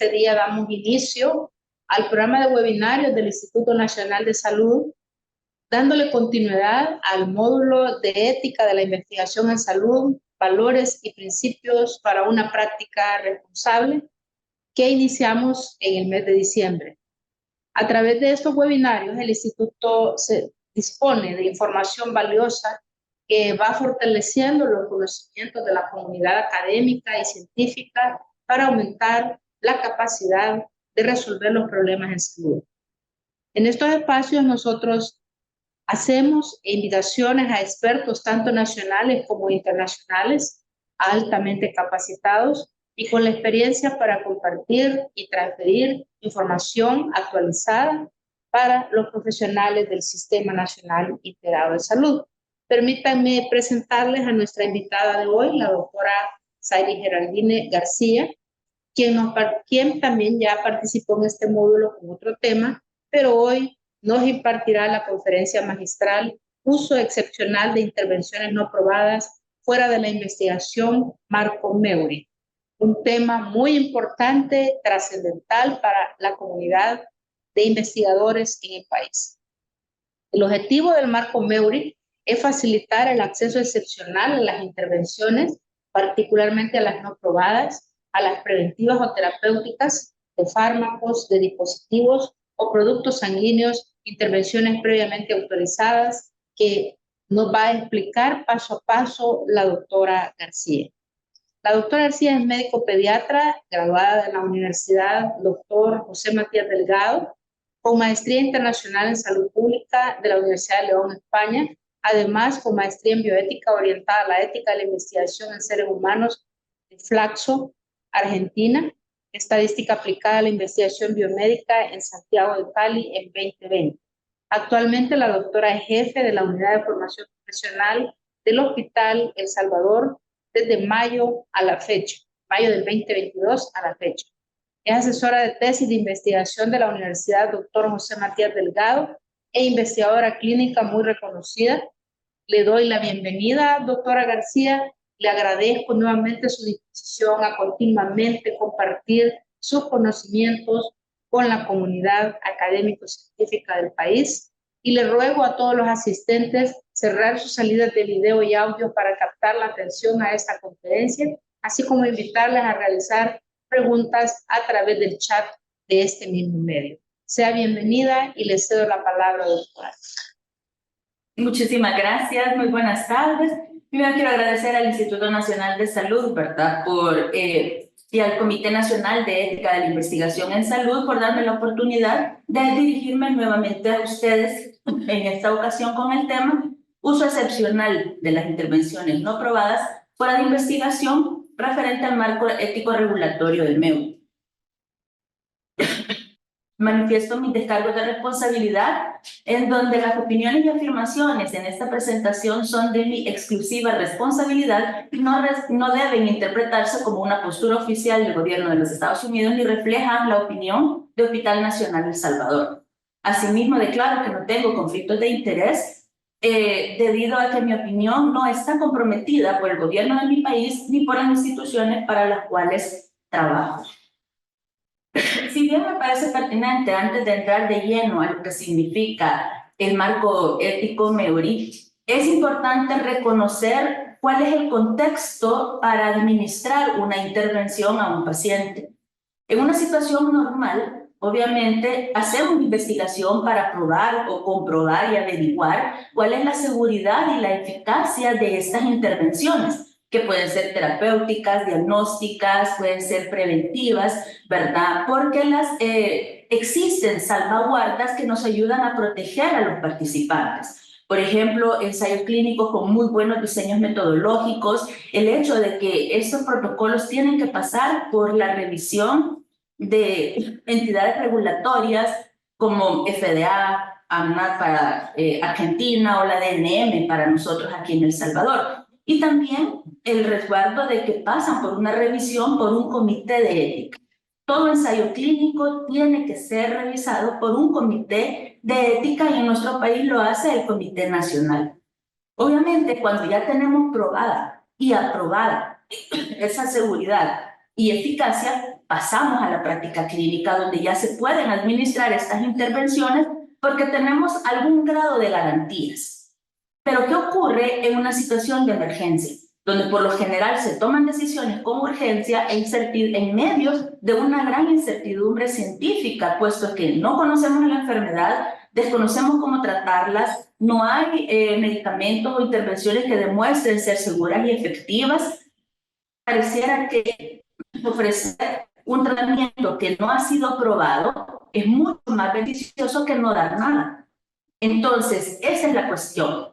este día damos inicio al programa de webinarios del Instituto Nacional de Salud, dándole continuidad al módulo de ética de la investigación en salud, valores y principios para una práctica responsable que iniciamos en el mes de diciembre. A través de estos webinarios, el Instituto se dispone de información valiosa que va fortaleciendo los conocimientos de la comunidad académica y científica para aumentar la capacidad de resolver los problemas en salud. En estos espacios nosotros hacemos invitaciones a expertos tanto nacionales como internacionales, altamente capacitados y con la experiencia para compartir y transferir información actualizada para los profesionales del Sistema Nacional Integrado de Salud. Permítanme presentarles a nuestra invitada de hoy, la doctora Zairi Geraldine García, quien también ya participó en este módulo con otro tema, pero hoy nos impartirá la conferencia magistral Uso excepcional de intervenciones no probadas fuera de la investigación Marco Meury, un tema muy importante, trascendental para la comunidad de investigadores en el país. El objetivo del Marco Meury es facilitar el acceso excepcional a las intervenciones, particularmente a las no probadas, a las preventivas o terapéuticas de fármacos, de dispositivos o productos sanguíneos, intervenciones previamente autorizadas que nos va a explicar paso a paso la doctora García. La doctora García es médico pediatra, graduada de la Universidad Dr. José Matías Delgado, con maestría internacional en salud pública de la Universidad de León, España, además con maestría en bioética orientada a la ética de la investigación en seres humanos de Flaxo, Argentina, estadística aplicada a la investigación biomédica en Santiago de Cali en 2020. Actualmente la doctora es jefe de la Unidad de Formación Profesional del Hospital El Salvador desde mayo a la fecha, mayo del 2022 a la fecha. Es asesora de tesis de investigación de la Universidad Dr. José Matías Delgado e investigadora clínica muy reconocida. Le doy la bienvenida, doctora García. Le agradezco nuevamente su disposición a continuamente compartir sus conocimientos con la comunidad académico-científica del país y le ruego a todos los asistentes cerrar sus salidas de video y audio para captar la atención a esta conferencia, así como invitarles a realizar preguntas a través del chat de este mismo medio. Sea bienvenida y le cedo la palabra, doctora. Muchísimas gracias, muy buenas tardes. Primero quiero agradecer al Instituto Nacional de Salud, ¿verdad? Y al Comité Nacional de Ética de la Investigación en Salud por darme la oportunidad de dirigirme nuevamente a ustedes en esta ocasión con el tema uso excepcional de las intervenciones no probadas fuera de investigación referente al marco ético regulatorio del MEU. Manifiesto mis descargos de responsabilidad, en donde las opiniones y afirmaciones en esta presentación son de mi exclusiva responsabilidad y no deben interpretarse como una postura oficial del gobierno de los Estados Unidos ni reflejan la opinión de Hospital Nacional El Salvador. Asimismo, declaro que no tengo conflictos de interés debido a que mi opinión no está comprometida por el gobierno de mi país ni por las instituciones para las cuales trabajo. Si bien me parece pertinente, antes de entrar de lleno a lo que significa el marco ético Meury, es importante reconocer cuál es el contexto para administrar una intervención a un paciente. En una situación normal, obviamente, hacemos investigación para probar o comprobar y averiguar cuál es la seguridad y la eficacia de estas intervenciones, que pueden ser terapéuticas, diagnósticas, pueden ser preventivas, ¿verdad? Porque existen salvaguardas que nos ayudan a proteger a los participantes. Por ejemplo, ensayos clínicos con muy buenos diseños metodológicos, el hecho de que estos protocolos tienen que pasar por la revisión de entidades regulatorias como FDA, ANMAT para Argentina o la DNM para nosotros aquí en El Salvador. Y también el resguardo de que pasan por una revisión por un comité de ética. Todo ensayo clínico tiene que ser revisado por un comité de ética y en nuestro país lo hace el Comité Nacional. Obviamente, cuando ya tenemos probada y aprobada esa seguridad y eficacia, pasamos a la práctica clínica donde ya se pueden administrar estas intervenciones porque tenemos algún grado de garantías. Pero ¿qué ocurre en una situación de emergencia? Donde por lo general se toman decisiones con urgencia en medio de una gran incertidumbre científica, puesto que no conocemos la enfermedad, desconocemos cómo tratarlas, no hay medicamentos o intervenciones que demuestren ser seguras y efectivas. Pareciera que ofrecer un tratamiento que no ha sido probado es mucho más beneficioso que no dar nada. Entonces, esa es la cuestión.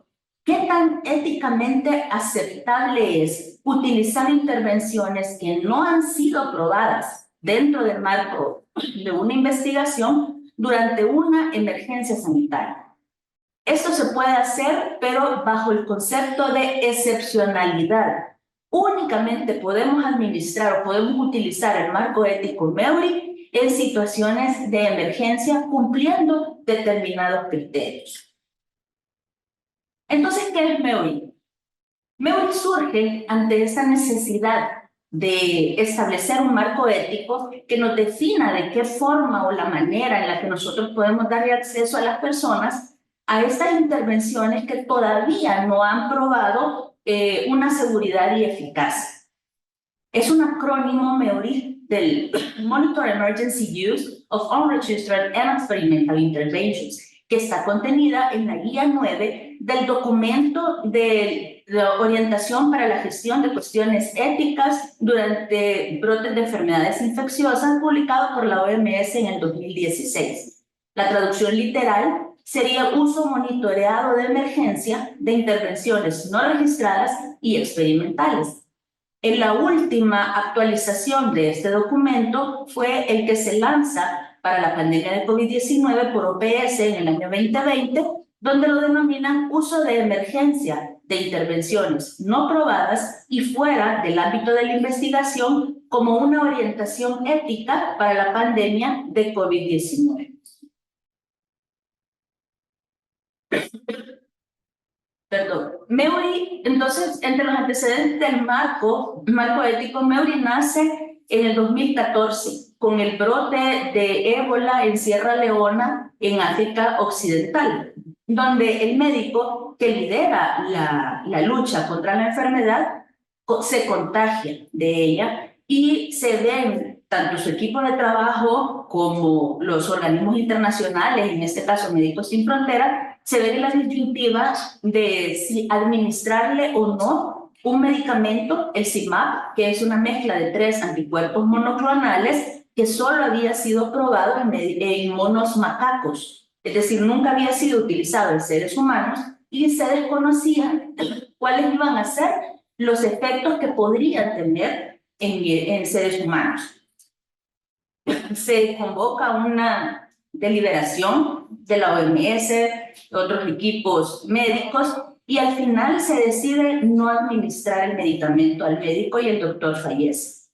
¿Qué tan éticamente aceptable es utilizar intervenciones que no han sido probadas dentro del marco de una investigación durante una emergencia sanitaria? Esto se puede hacer, pero bajo el concepto de excepcionalidad. Únicamente podemos administrar o podemos utilizar el marco ético MEURI en situaciones de emergencia cumpliendo determinados criterios. Entonces, ¿qué es MEURI? MEURI surge ante esa necesidad de establecer un marco ético que nos defina de qué forma o la manera en la que nosotros podemos darle acceso a las personas a estas intervenciones que todavía no han probado una seguridad y eficacia. Es un acrónimo MEURI del Monitor Emergency Use of Unregistered and Experimental Interventions, que está contenida en la guía 9 del documento de la orientación para la gestión de cuestiones éticas durante brotes de enfermedades infecciosas, publicado por la OMS en el 2016. La traducción literal sería uso monitoreado de emergencia de intervenciones no registradas y experimentales. En la última actualización de este documento fue el que se lanza para la pandemia de COVID-19 por OPS en el año 2020, donde lo denominan uso de emergencia de intervenciones no probadas y fuera del ámbito de la investigación como una orientación ética para la pandemia de COVID-19. Perdón. MEURI, entonces, entre los antecedentes del marco ético, MEURI nace en el 2014 con el brote de ébola en Sierra Leona, en África Occidental, donde el médico que lidera la lucha contra la enfermedad se contagia de ella y se ven tanto su equipo de trabajo como los organismos internacionales, en este caso Médicos Sin Fronteras, se ve la disyuntiva de si administrarle o no un medicamento, el CIMAP, que es una mezcla de 3 anticuerpos monoclonales que solo había sido probado en monos macacos, es decir, nunca había sido utilizado en seres humanos y se desconocía cuáles iban a ser los efectos que podrían tener en seres humanos. Se convoca una deliberación de la OMS, otros equipos médicos, y al final se decide no administrar el medicamento al médico y el doctor fallece.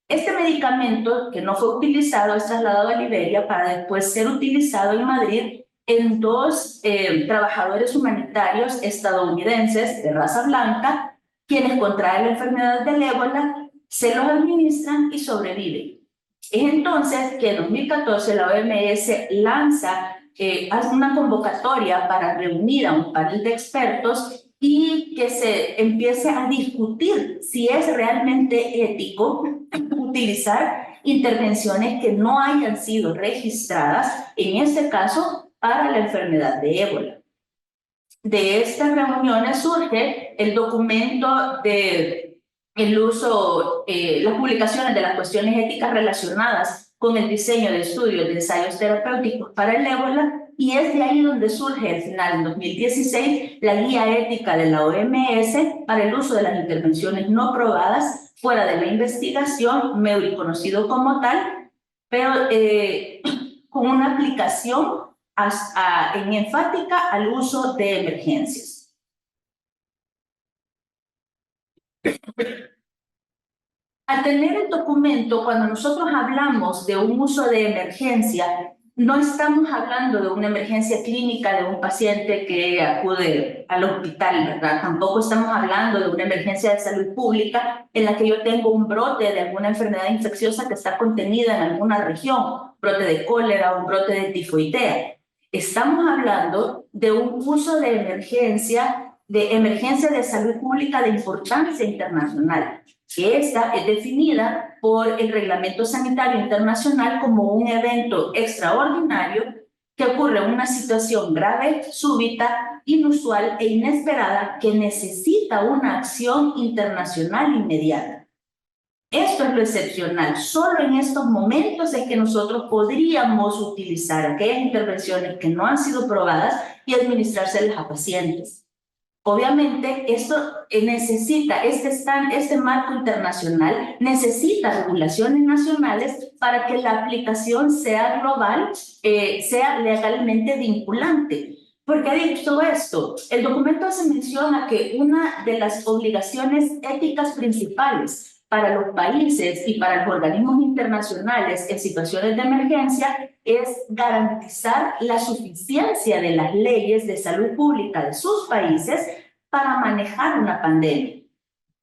Este medicamento, que no fue utilizado, es trasladado a Liberia para después ser utilizado en Madrid en 2 trabajadores humanitarios estadounidenses de raza blanca, quienes contraen la enfermedad del ébola, se los administran y sobreviven. Es entonces que en 2014 la OMS lanza hace una convocatoria para reunir a un panel de expertos y que se empiece a discutir si es realmente ético utilizar intervenciones que no hayan sido registradas, en este caso, para la enfermedad de ébola. De estas reuniones surge el documento de el uso, las publicaciones de las cuestiones éticas relacionadas con el diseño de estudios de ensayos terapéuticos para el ébola, y es de ahí donde surge al final, en 2016, la guía ética de la OMS para el uso de las intervenciones no probadas fuera de la investigación, MEURI conocido como tal, pero con una aplicación en enfática al uso de emergencias. Al tener el documento, cuando nosotros hablamos de un uso de emergencia, no estamos hablando de una emergencia clínica de un paciente que acude al hospital, ¿verdad? Tampoco estamos hablando de una emergencia de salud pública en la que yo tengo un brote de alguna enfermedad infecciosa que está contenida en alguna región, brote de cólera o un brote de tifoidea. Estamos hablando de un uso de emergencia de salud pública de importancia internacional, que esta es definida por el Reglamento Sanitario Internacional como un evento extraordinario que ocurre en una situación grave, súbita, inusual e inesperada que necesita una acción internacional inmediata. Esto es lo excepcional. Solo en estos momentos es que nosotros podríamos utilizar aquellas intervenciones que no han sido probadas y administrárselas a pacientes. Obviamente, esto necesita, este marco internacional necesita regulaciones nacionales para que la aplicación sea global, sea legalmente vinculante. ¿Por qué he dicho esto? El documento hace mención a que una de las obligaciones éticas principales para los países y para los organismos internacionales en situaciones de emergencia es garantizar la suficiencia de las leyes de salud pública de sus países para manejar una pandemia.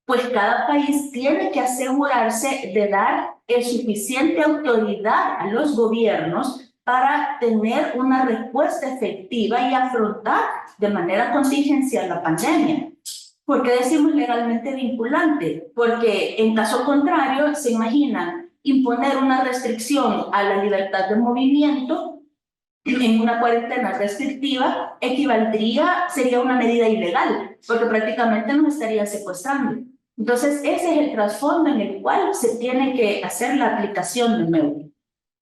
Pues cada país tiene que asegurarse de dar suficiente autoridad a los gobiernos para tener una respuesta efectiva y afrontar de manera contingencial la pandemia. ¿Por qué decimos legalmente vinculante? Porque en caso contrario, se imaginan imponer una restricción a la libertad de movimiento en una cuarentena restrictiva sería una medida ilegal, porque prácticamente nos estarían secuestrando. Entonces, ese es el trasfondo en el cual se tiene que hacer la aplicación de MEU.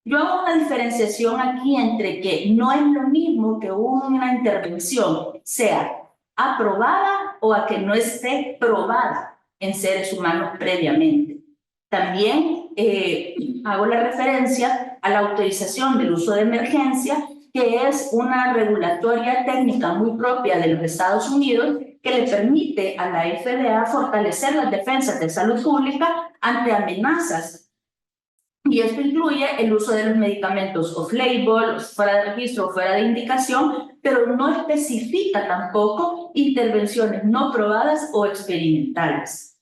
Yo hago una diferenciación aquí entre que no es lo mismo que una intervención sea aprobada o a que no esté probada en seres humanos previamente. También hago la referencia a la autorización del uso de emergencia, que es una regulatoria técnica muy propia de los Estados Unidos que le permite a la FDA fortalecer las defensas de salud pública ante amenazas. Y esto incluye el uso de los medicamentos off-label, fuera de registro o fuera de indicación, pero no especifica tampoco intervenciones no probadas o experimentales.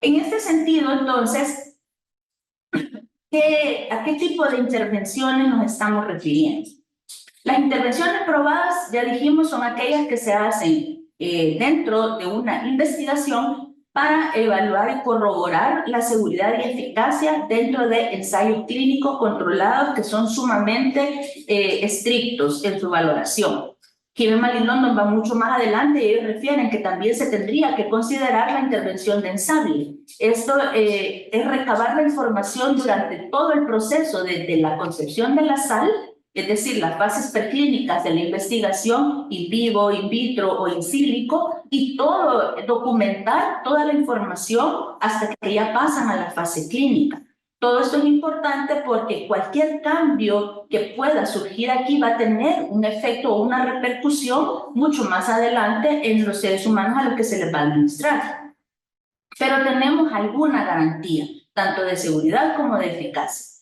En este sentido, entonces, ¿a qué tipo de intervenciones nos estamos refiriendo? Las intervenciones probadas, ya dijimos, son aquellas que se hacen dentro de una investigación para evaluar y corroborar la seguridad y eficacia dentro de ensayos clínicos controlados que son sumamente estrictos en su valoración. Kivemal y London va mucho más adelante y ellos refieren que también se tendría que considerar la intervención de ensamble. Esto es recabar la información durante todo el proceso, desde la concepción de la sal, es decir, las fases preclínicas de la investigación, in vivo, in vitro o in silico, y todo, documentar toda la información hasta que ya pasan a la fase clínica. Todo esto es importante porque cualquier cambio que pueda surgir aquí va a tener un efecto o una repercusión mucho más adelante en los seres humanos a los que se les va a administrar. Pero tenemos alguna garantía, tanto de seguridad como de eficacia.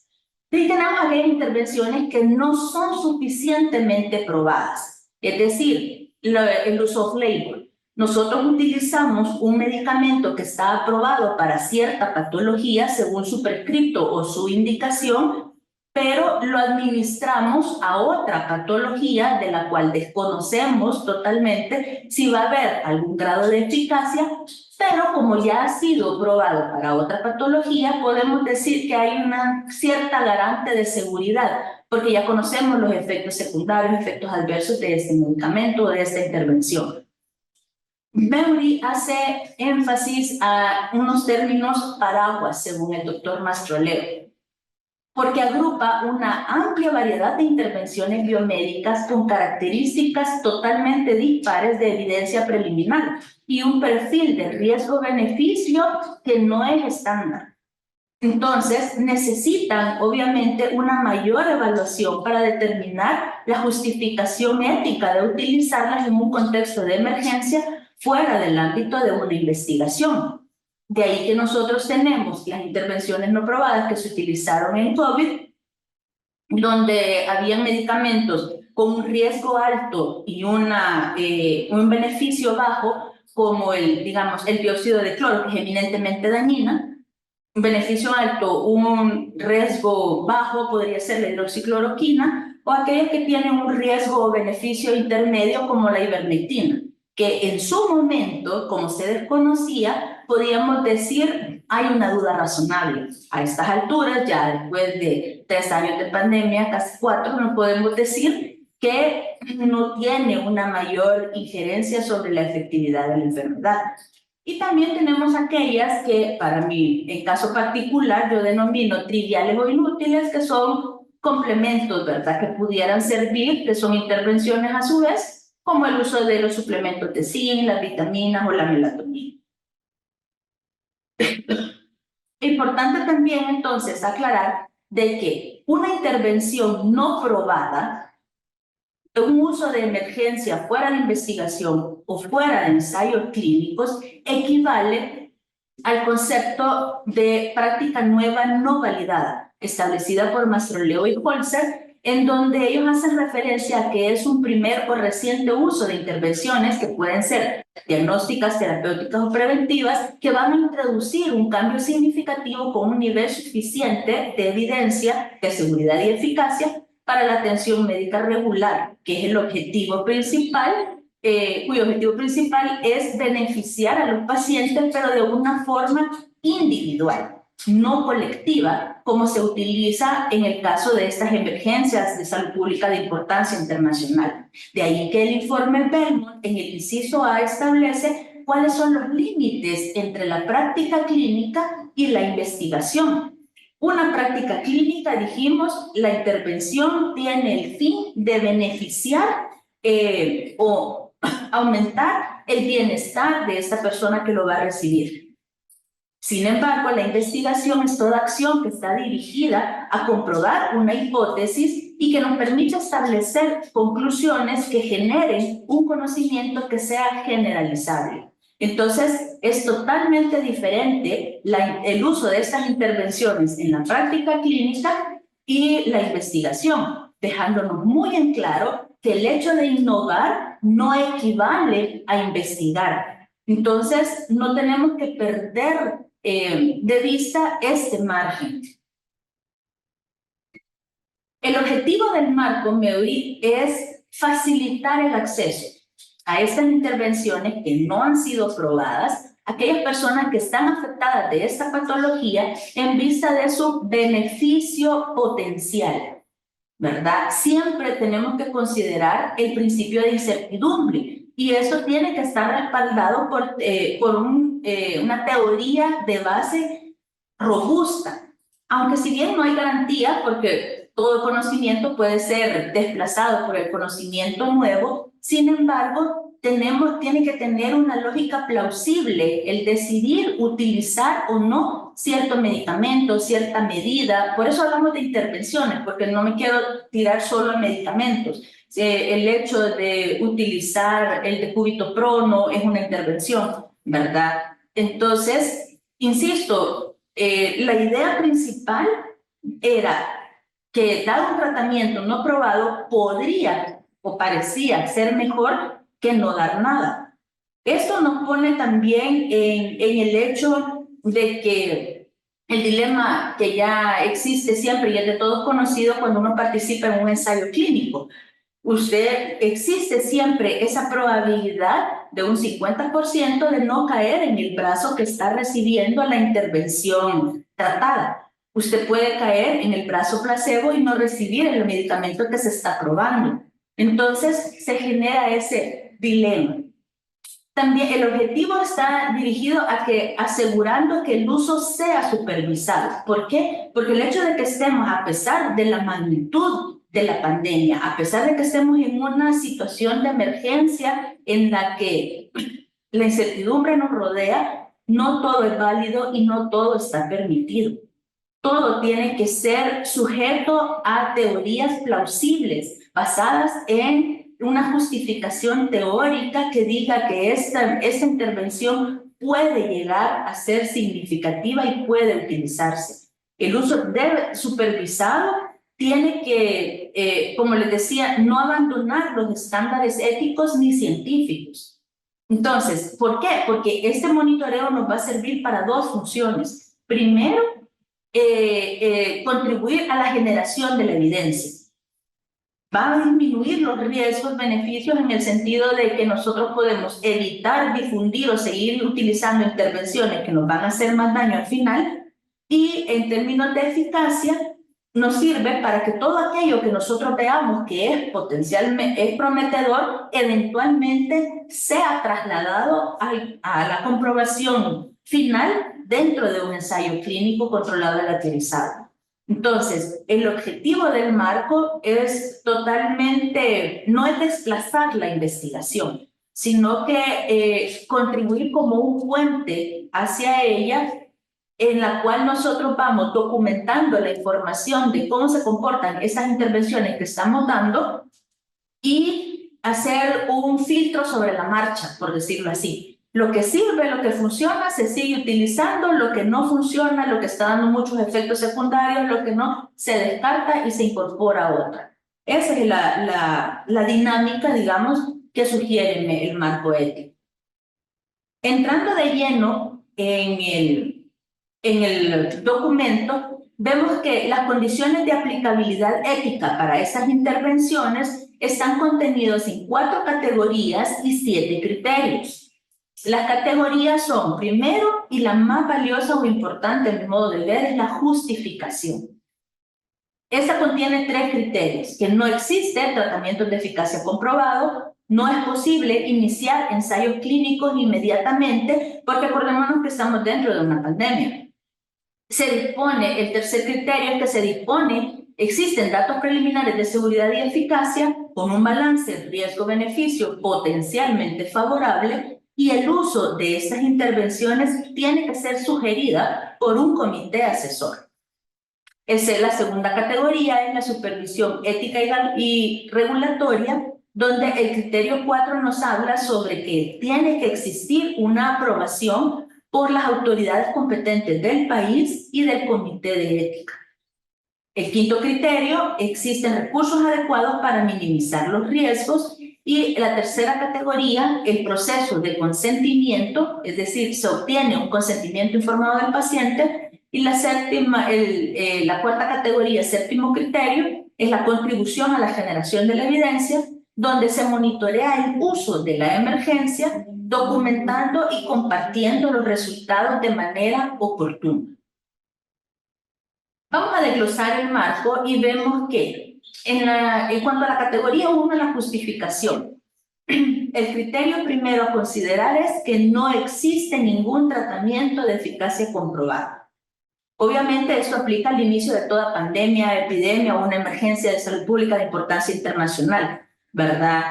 Y tenemos aquellas intervenciones que no son suficientemente probadas, es decir, el uso off-label. Nosotros utilizamos un medicamento que está aprobado para cierta patología según su prescripto o su indicación, pero lo administramos a otra patología de la cual desconocemos totalmente si va a haber algún grado de eficacia, pero como ya ha sido probado para otra patología, podemos decir que hay una cierta garante de seguridad, porque ya conocemos los efectos secundarios, efectos adversos de este medicamento o de esta intervención. MEURI hace énfasis a unos términos paraguas, según el doctor Mastroleo, porque agrupa una amplia variedad de intervenciones biomédicas con características totalmente dispares de evidencia preliminar y un perfil de riesgo-beneficio que no es estándar. Entonces, necesitan, obviamente, una mayor evaluación para determinar la justificación ética de utilizarlas en un contexto de emergencia fuera del ámbito de una investigación. De ahí que nosotros tenemos las intervenciones no probadas que se utilizaron en COVID donde había medicamentos con un riesgo alto y un beneficio bajo, como digamos, el dióxido de cloro, que es eminentemente dañina. Un beneficio alto, un riesgo bajo podría ser la hidroxicloroquina, o aquellos que tienen un riesgo o beneficio intermedio como la ivermectina, que en su momento, como se desconocía, podíamos decir hay una duda razonable. A estas alturas, ya después de 3 años de pandemia, casi 4, no podemos decir que no tiene una mayor injerencia sobre la efectividad de la enfermedad. Y también tenemos aquellas que, para mí, en caso particular, yo denomino triviales o inútiles, que son complementos, ¿verdad?, que pudieran servir, que son intervenciones a su vez, como el uso de los suplementos de zinc, las vitaminas o la melatonina. Importante también, entonces, aclarar de que una intervención no probada, un uso de emergencia fuera de investigación o fuera de ensayos clínicos, equivale al concepto de práctica nueva no validada, establecida por Mastroleo y Holzer, en donde ellos hacen referencia a que es un primer o reciente uso de intervenciones que pueden ser diagnósticas, terapéuticas o preventivas, que van a introducir un cambio significativo con un nivel suficiente de evidencia, de seguridad y eficacia para la atención médica regular, que es el objetivo principal, cuyo objetivo principal es beneficiar a los pacientes, pero de una forma individual, no colectiva, como se utiliza en el caso de estas emergencias de salud pública de importancia internacional. De ahí que el informe Belmont, en el inciso A, establece cuáles son los límites entre la práctica clínica y la investigación. Una práctica clínica, dijimos, la intervención tiene el fin de beneficiar o aumentar el bienestar de esta persona que lo va a recibir. Sin embargo, la investigación es toda acción que está dirigida a comprobar una hipótesis y que nos permite establecer conclusiones que generen un conocimiento que sea generalizable. Entonces, es totalmente diferente el uso de estas intervenciones en la práctica clínica y la investigación, dejándonos muy en claro que el hecho de innovar no equivale a investigar. Entonces, no tenemos que perder de vista este margen. El objetivo del marco MEOI es facilitar el acceso a estas intervenciones que no han sido probadas, a aquellas personas que están afectadas de esta patología en vista de su beneficio potencial, ¿verdad? Siempre tenemos que considerar el principio de incertidumbre y eso tiene que estar respaldado por una teoría de base robusta, aunque si bien no hay garantía, porque todo conocimiento puede ser desplazado por el conocimiento nuevo, sin embargo, tiene que tener una lógica plausible el decidir utilizar o no cierto medicamento, cierta medida. Por eso hablamos de intervenciones, porque no me quiero tirar solo a medicamentos. El hecho de utilizar el decúbito prono es una intervención, ¿verdad? Entonces, insisto, la idea principal era que dado un tratamiento no probado podría o parecía ser mejor que no dar nada. Esto nos pone también en el hecho de que el dilema que ya existe siempre y es de todos conocido cuando uno participa en un ensayo clínico. Existe siempre esa probabilidad de un 50% de no caer en el brazo que está recibiendo la intervención tratada. Usted puede caer en el brazo placebo y no recibir el medicamento que se está probando. Entonces se genera ese dilema. También el objetivo está dirigido a que asegurando que el uso sea supervisado. ¿Por qué? Porque el hecho de que estemos, a pesar de la magnitud de la pandemia, a pesar de que estemos en una situación de emergencia en la que la incertidumbre nos rodea, no todo es válido y no todo está permitido. Todo tiene que ser sujeto a teorías plausibles, basadas en una justificación teórica que diga que esta intervención puede llegar a ser significativa y puede utilizarse. El uso supervisado tiene que, como les decía, no abandonar los estándares éticos ni científicos. Entonces, ¿por qué? Porque este monitoreo nos va a servir para dos funciones. Primero, contribuir a la generación de la evidencia. Va a disminuir los riesgos, beneficios en el sentido de que nosotros podemos evitar, difundir o seguir utilizando intervenciones que nos van a hacer más daño al final, y en términos de eficacia nos sirve para que todo aquello que nosotros veamos que es potencialmente prometedor, eventualmente sea trasladado a la comprobación final dentro de un ensayo clínico controlado y alaterizado. Entonces, el objetivo del marco es totalmente, no es desplazar la investigación, sino que contribuir como un puente hacia ella, en la cual nosotros vamos documentando la información de cómo se comportan esas intervenciones que estamos dando y hacer un filtro sobre la marcha, por decirlo así. Lo que sirve, lo que funciona, se sigue utilizando, lo que no funciona, lo que está dando muchos efectos secundarios, lo que no, se descarta y se incorpora a otra. Esa es la dinámica, digamos, que sugiere el marco ético. Entrando de lleno en el documento, vemos que las condiciones de aplicabilidad ética para esas intervenciones están contenidos en 4 categorías y 7 criterios. Las categorías son, primero, y la más valiosa o importante en mi modo de ver, es la justificación. Esta contiene 3 criterios: que no existe tratamientos de eficacia comprobado, no es posible iniciar ensayos clínicos inmediatamente, porque acordémonos que estamos dentro de una pandemia. Se dispone, el tercer criterio es que se dispone, existen datos preliminares de seguridad y eficacia con un balance riesgo-beneficio potencialmente favorable, y el uso de estas intervenciones tiene que ser sugerida por un comité asesor. Esa es la segunda categoría, es la supervisión ética y regulatoria, donde el criterio 4 nos habla sobre que tiene que existir una aprobación por las autoridades competentes del país y del comité de ética. El quinto criterio, existen recursos adecuados para minimizar los riesgos. Y la tercera categoría, el proceso de consentimiento, es decir, se obtiene un consentimiento informado del paciente. Y la cuarta categoría, séptimo criterio, es la contribución a la generación de la evidencia, donde se monitorea el uso de la emergencia, documentando y compartiendo los resultados de manera oportuna. Vamos a desglosar el marco y vemos que en cuanto a la categoría 1, la justificación, el criterio primero a considerar es que no existe ningún tratamiento de eficacia comprobada. Obviamente esto aplica al inicio de toda pandemia, epidemia o una emergencia de salud pública de importancia internacional, ¿verdad?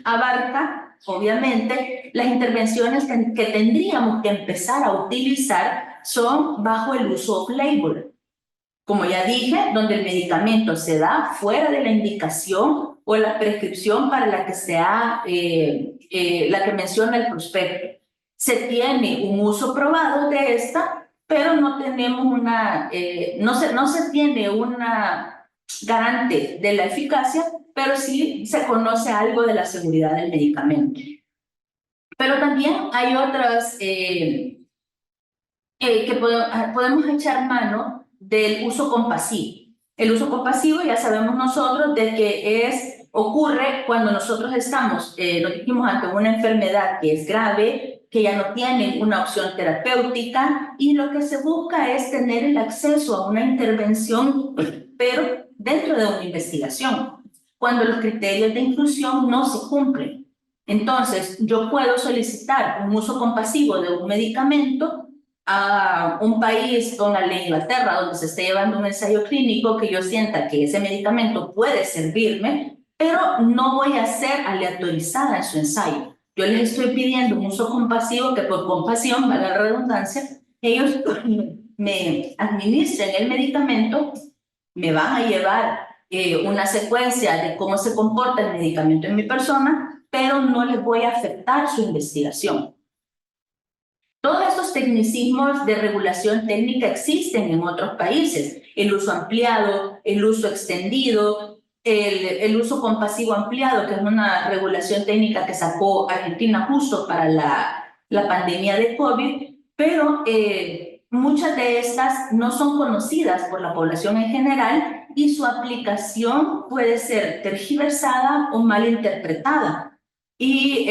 Abarca, obviamente, las intervenciones que tendríamos que empezar a utilizar son bajo el uso off-label. Como ya dije, donde el medicamento se da fuera de la indicación o la prescripción para la que sea la que menciona el prospecto. Se tiene un uso probado de esta, pero no tenemos no se tiene una garante de la eficacia, pero sí se conoce algo de la seguridad del medicamento. Pero también hay otras que podemos echar mano del uso compasivo. El uso compasivo ya sabemos nosotros de que ocurre cuando nosotros estamos, nos dijimos, ante una enfermedad que es grave, que ya no tiene una opción terapéutica, y lo que se busca es tener el acceso a una intervención, pero dentro de una investigación, cuando los criterios de inclusión no se cumplen. Entonces, yo puedo solicitar un uso compasivo de un medicamento a un país con la ley Inglaterra, donde se esté llevando un ensayo clínico, que yo sienta que ese medicamento puede servirme, pero no voy a ser aleatorizada en su ensayo. Yo les estoy pidiendo un uso compasivo, que por compasión, valga la redundancia, ellos me administren el medicamento, me van a llevar una secuencia de cómo se comporta el medicamento en mi persona, pero no les voy a afectar su investigación. Todos estos tecnicismos de regulación técnica existen en otros países. El uso ampliado, el uso extendido, el uso compasivo ampliado, que es una regulación técnica que sacó Argentina justo para la pandemia de COVID, pero muchas de estas no son conocidas por la población en general y su aplicación puede ser tergiversada o malinterpretada. Y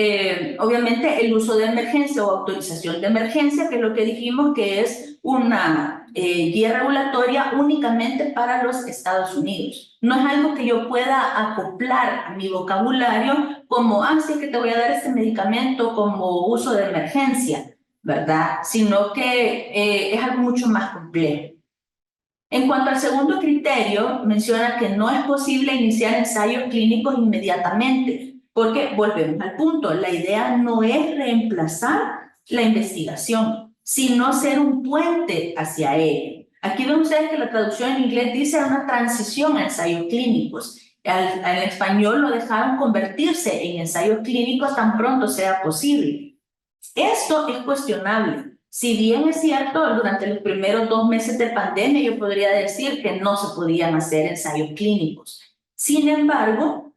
obviamente el uso de emergencia o autorización de emergencia, que es lo que dijimos que es una guía regulatoria únicamente para los Estados Unidos. No es algo que yo pueda acoplar a mi vocabulario como, sí que te voy a dar este medicamento como uso de emergencia, ¿verdad? Sino que es algo mucho más complejo. En cuanto al segundo criterio, menciona que no es posible iniciar ensayos clínicos inmediatamente, porque volvemos al punto, la idea no es reemplazar la investigación, sino ser un puente hacia ella. Aquí ven ustedes que la traducción en inglés dice una transición a ensayos clínicos. En español lo dejaron convertirse en ensayos clínicos tan pronto sea posible. Esto es cuestionable. Si bien es cierto, durante los primeros 2 meses de pandemia yo podría decir que no se podían hacer ensayos clínicos. Sin embargo,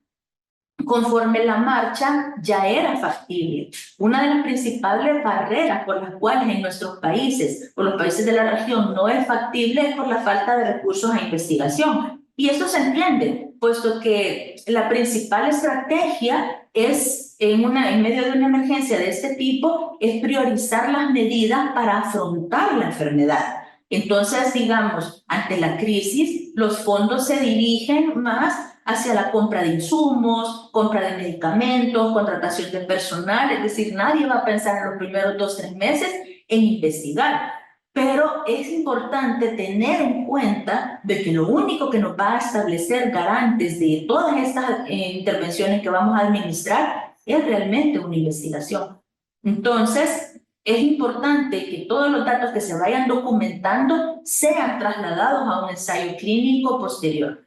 conforme la marcha ya era factible. Una de las principales barreras por las cuales en nuestros países, o los países de la región, no es factible es por la falta de recursos a investigación. Y eso se entiende, puesto que la principal estrategia es, en medio de una emergencia de este tipo, es priorizar las medidas para afrontar la enfermedad. Entonces, digamos, ante la crisis, los fondos se dirigen más hacia la compra de insumos, compra de medicamentos, contratación de personal, es decir, nadie va a pensar en los primeros 2-3 meses en investigar. Pero es importante tener en cuenta de que lo único que nos va a establecer garantes de todas estas intervenciones que vamos a administrar es realmente una investigación. Entonces, es importante que todos los datos que se vayan documentando sean trasladados a un ensayo clínico posterior.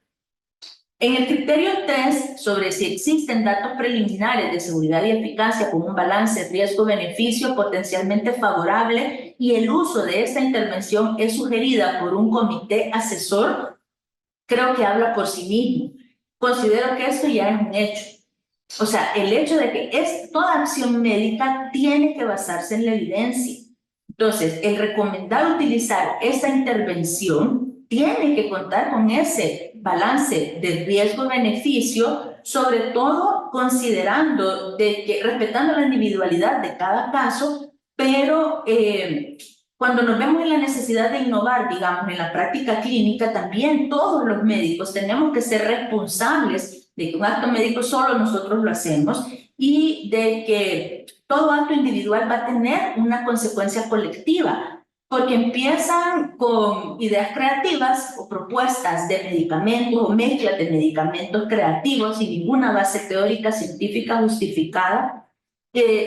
En el criterio 3, sobre si existen datos preliminares de seguridad y eficacia con un balance riesgo-beneficio potencialmente favorable y el uso de esta intervención es sugerida por un comité asesor, creo que habla por sí mismo. Considero que esto ya es un hecho. O sea, el hecho de que toda acción médica tiene que basarse en la evidencia. Entonces, el recomendar utilizar esta intervención tiene que contar con ese balance de riesgo-beneficio, sobre todo considerando, respetando la individualidad de cada caso, pero cuando nos vemos en la necesidad de innovar, digamos, en la práctica clínica, también todos los médicos tenemos que ser responsables de que un acto médico solo nosotros lo hacemos y de que todo acto individual va a tener una consecuencia colectiva, porque empiezan con ideas creativas o propuestas de medicamentos o mezclas de medicamentos creativos sin ninguna base teórica científica justificada,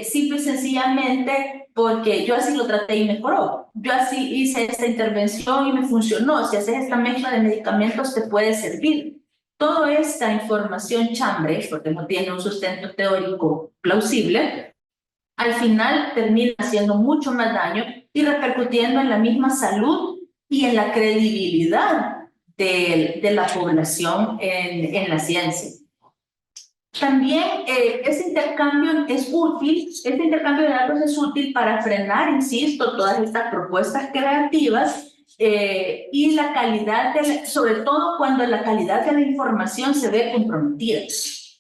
simple y sencillamente porque yo así lo traté y mejoró, yo así hice esta intervención y me funcionó, si haces esta mezcla de medicamentos te puede servir. Toda esta información chambre, porque no tiene un sustento teórico plausible, al final termina haciendo mucho más daño y repercutiendo en la misma salud y en la credibilidad de la población en la ciencia. También este intercambio es útil, este intercambio de datos es útil para frenar, insisto, todas estas propuestas creativas y la calidad, sobre todo cuando la calidad de la información se ve comprometida.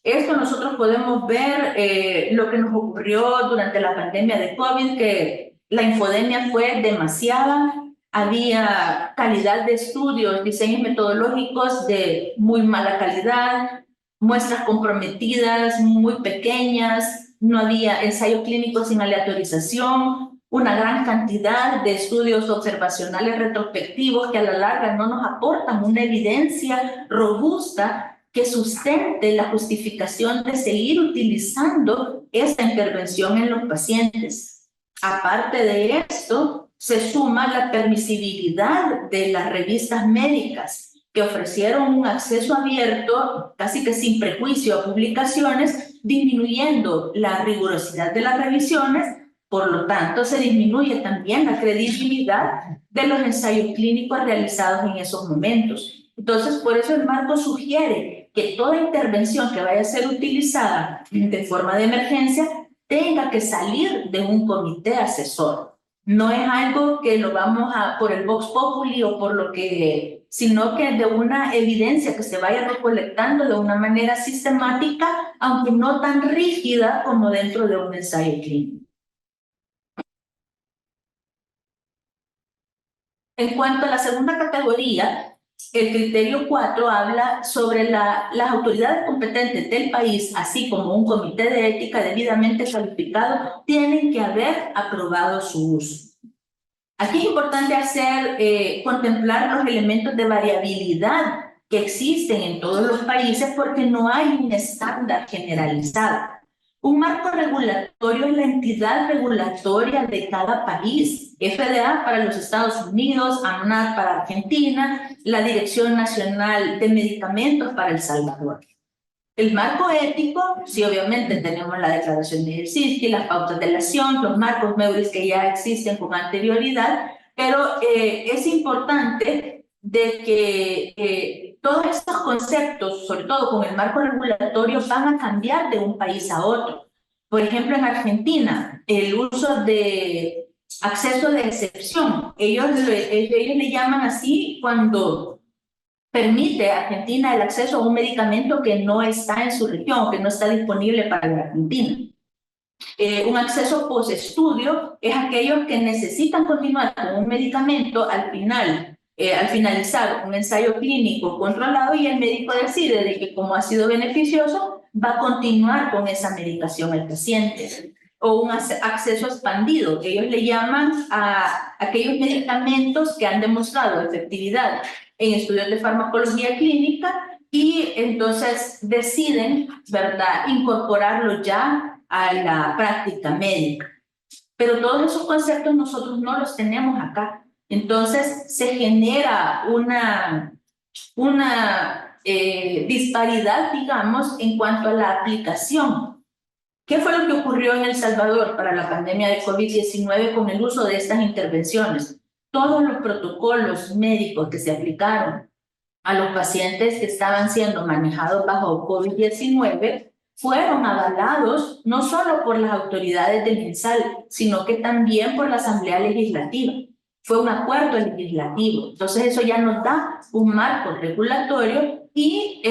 Esto nosotros podemos ver lo que nos ocurrió durante la pandemia de COVID, que la infodemia fue demasiada, había calidad de estudios, diseños metodológicos de muy mala calidad, muestras comprometidas, muy pequeñas, no había ensayos clínicos sin aleatorización, una gran cantidad de estudios observacionales retrospectivos que a la larga no nos aportan una evidencia robusta que sustente la justificación de seguir utilizando esta intervención en los pacientes. Aparte de esto, se suma la permisibilidad de las revistas médicas que ofrecieron un acceso abierto, casi que sin prejuicio a publicaciones, disminuyendo la rigurosidad de las revisiones, Por lo tanto, se disminuye también la credibilidad de los ensayos clínicos realizados en esos momentos. Entonces, por eso el marco sugiere que toda intervención que vaya a ser utilizada de forma de emergencia tenga que salir de un comité asesor. No es algo que lo vamos a, por el Vox Populi o por lo que, sino que de una evidencia que se vaya recolectando de una manera sistemática, aunque no tan rígida como dentro de un ensayo clínico. En cuanto a la segunda categoría, el criterio 4 habla sobre las autoridades competentes del país, así como un comité de ética debidamente calificado, tienen que haber aprobado su uso. Aquí es importante contemplar los elementos de variabilidad que existen en todos los países porque no hay un estándar generalizado. Un marco regulatorio es la entidad regulatoria de cada país. FDA para los Estados Unidos, ANMAT para Argentina, la Dirección Nacional de Medicamentos para El Salvador. El marco ético, sí, obviamente tenemos la declaración de Helsinki, las pautas de la acción, los marcos MEURIS que ya existen con anterioridad, pero es importante de que todos estos conceptos, sobre todo con el marco regulatorio, van a cambiar de un país a otro. Por ejemplo, en Argentina, el uso de acceso de excepción, ellos le llaman así cuando permite a Argentina el acceso a un medicamento que no está en su región, que no está disponible para la Argentina. Un acceso postestudio es aquellos que necesitan continuar con un medicamento al finalizar un ensayo clínico controlado y el médico decide de que como ha sido beneficioso, va a continuar con esa medicación el paciente. O un acceso expandido, que ellos le llaman a aquellos medicamentos que han demostrado efectividad en estudios de farmacología clínica y entonces deciden, ¿verdad?, incorporarlo ya a la práctica médica. Pero todos esos conceptos nosotros no los tenemos acá. Entonces se genera una disparidad, digamos, en cuanto a la aplicación. ¿Qué fue lo que ocurrió en El Salvador para la pandemia de COVID-19 con el uso de estas intervenciones? Todos los protocolos médicos que se aplicaron a los pacientes que estaban siendo manejados bajo COVID-19 fueron avalados no solo por las autoridades del MinSal, sino que también por la Asamblea Legislativa. Fue un acuerdo legislativo. Entonces eso ya nos da un marco regulatorio y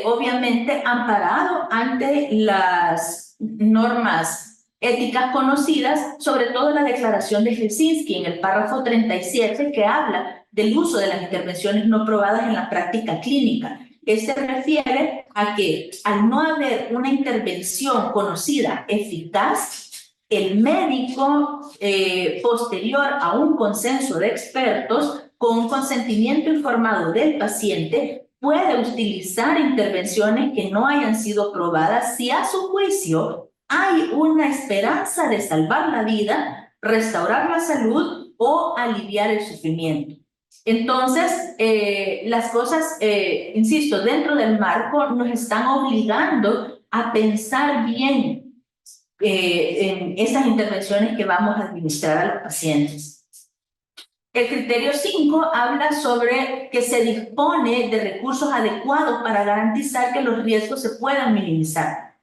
obviamente amparado ante las normas éticas conocidas, sobre todo la declaración de Helsinki en el párrafo 37 que habla del uso de las intervenciones no probadas en la práctica clínica. Este refiere a que al no haber una intervención conocida eficaz, el médico posterior a un consenso de expertos con un consentimiento informado del paciente puede utilizar intervenciones que no hayan sido probadas si a su juicio hay una esperanza de salvar la vida, restaurar la salud o aliviar el sufrimiento. Entonces, las cosas, insisto, dentro del marco nos están obligando a pensar bien en esas intervenciones que vamos a administrar a los pacientes. El criterio 5 habla sobre que se dispone de recursos adecuados para garantizar que los riesgos se puedan minimizar.